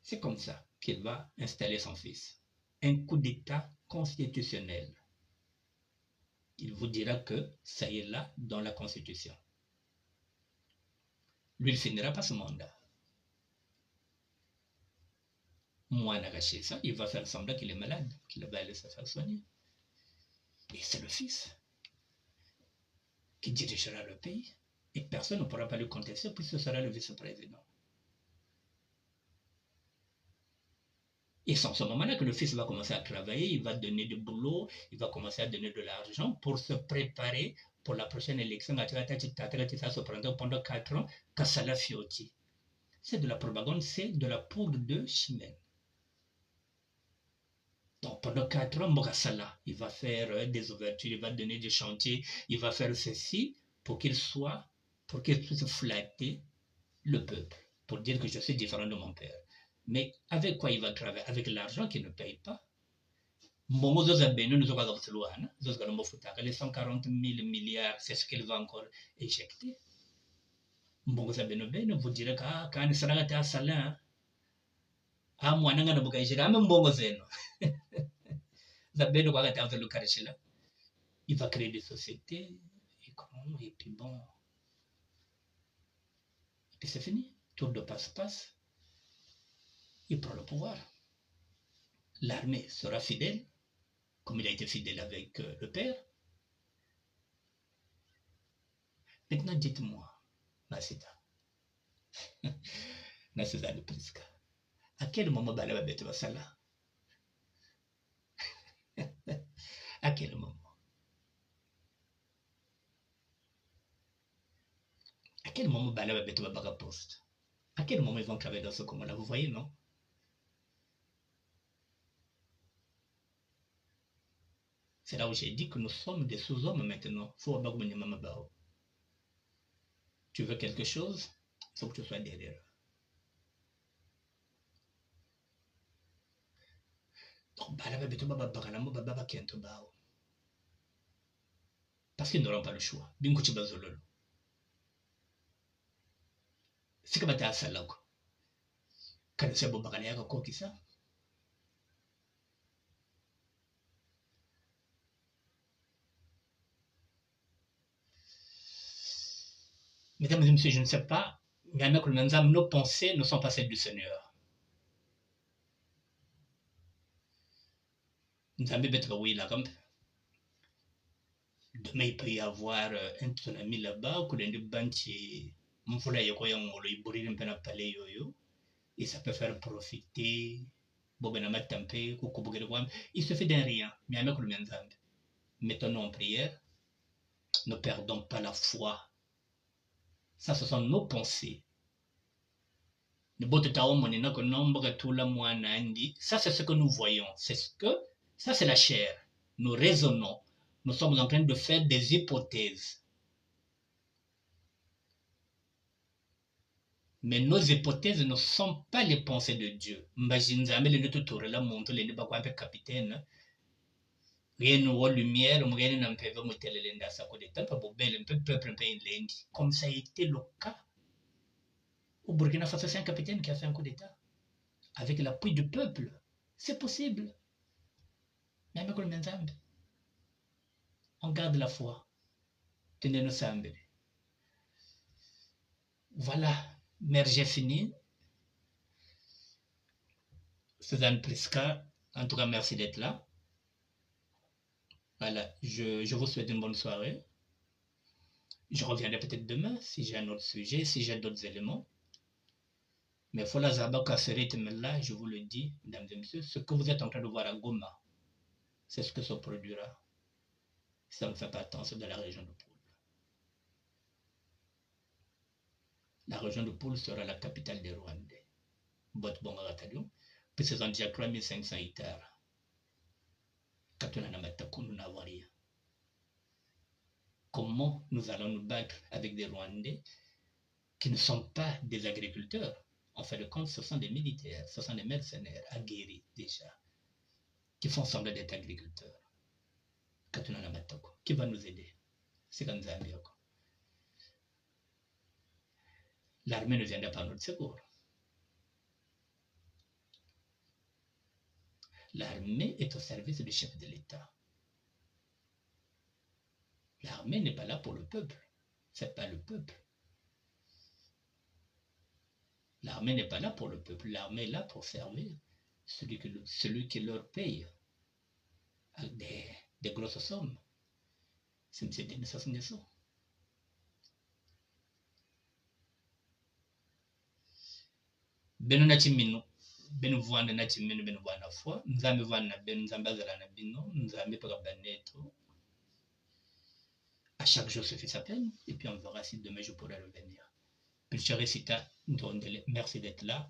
S1: C'est comme ça qu'il va installer son fils. Un coup d'État constitutionnel. Il vous dira que ça y est là dans la Constitution. Lui, il finira pas ce mandat. Moi, Nagaché, ça, il va faire semblant qu'il est malade, qu'il va aller se faire soigner. Et c'est le fils qui dirigera le pays. Et personne ne pourra pas lui contester puisque ce sera le vice-président. Et c'est en ce moment-là que le fils va commencer à travailler, il va donner du boulot, il va commencer à donner de l'argent pour se préparer pour la prochaine élection. Ça se prendra pendant 4 ans, Kassala Fioti. C'est de la propagande, c'est de la poudre de chimène. Donc pendant 4 ans, Mogassala, il va faire des ouvertures, il va donner des chantiers, il va faire ceci pour qu'il puisse flatter le peuple, pour dire que je suis différent de mon père. Mais avec quoi il va travailler? Avec l'argent qu'il ne paye pas. Les 140 000 milliards, c'est ce qu'il va encore éjecter. Vous direz qu'il sera à salaire. Il va créer des sociétés, et puis bon. Et puis c'est fini. Tour de passe-passe. Il prend le pouvoir. L'armée sera fidèle, comme il a été fidèle avec le père. Maintenant, dites-moi, Nasita, Nasita de Priska, à quel moment Balaba Betwa Sala? À quel moment? À quel moment Balaba Betwa Baga Post? À quel moment ils vont travailler dans ce combat-là? Vous voyez, non? C'est là où j'ai dit que nous sommes des sous-hommes maintenant. Tu veux quelque chose, il faut que tu sois derrière. Donc, parce qu'ils n'auront pas le choix. C'est comme à Salago. Kana se bobakana yaka kokisa. Mesdames et messieurs, je ne sais pas, mais avec le Nzam, nos pensées ne sont pas celles du Seigneur. Nzambe betra oui la rampe. Demain, il peut y avoir un tsunami là-bas, que les banquiers, mfula yoko yangolo iburi mpena pale yoyo, et ça peut faire profiter, bobena matampe, kukubugere wam. Il se fait d'un rien, mais avec le Nzambe. Mettons-nous en prière, ne perdons pas la foi. Ça, ce sont nos pensées. Ça, c'est ce que nous voyons. Ça, c'est la chair. Nous raisonnons. Nous sommes en train de faire des hypothèses. Mais nos hypothèses ne sont pas les pensées de Dieu. Capitaine. Comme ça a été le cas au Burkina Faso, c'est un capitaine qui a fait un coup d'État avec l'appui du peuple. C'est possible. Mais avec le Nzambe, on garde la foi. Tenez-nous sambe. Voilà, mère, j'ai fini. Suzanne Prisca, en tout cas, merci d'être là. Voilà, je vous souhaite une bonne soirée. Je reviendrai peut-être demain si j'ai un autre sujet, si j'ai d'autres éléments. Mais Fola Zabaka, ce rythme-là, je vous le dis, mesdames et messieurs, ce que vous êtes en train de voir à Goma, c'est ce que ça produira. Ça ne fait pas attention de la région de Poul. La région de Poul sera la capitale des Rwandais. Botbongaratalion, puis c'est en déjà 3500 hectares. Nous n'avons rien. Comment nous allons nous battre avec des Rwandais qui ne sont pas des agriculteurs? En fait de compte, ce sont des militaires, ce sont des mercenaires aguerris déjà, qui font semblant d'être agriculteurs. Qui va nous aider? C'est comme ça. L'armée ne viendra pas à notre secours. L'armée est au service du chef de l'État. L'armée n'est pas là pour le peuple. C'est pas le peuple. L'armée n'est pas là pour le peuple. L'armée est là pour servir celui qui leur paye avec des grosses sommes. C'est M. Denis Sassou Nguesso. Beno na chimino, beno vwana na chimino, beno vwana foi, nzambe vwana beno, nzambe azala na bino, nzambe paka baneto. À chaque jour se fait sa peine, et puis on verra si demain je pourrai revenir. Puis je récita, merci d'être là.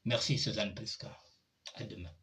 S1: Merci Suzanne Prisca. À demain.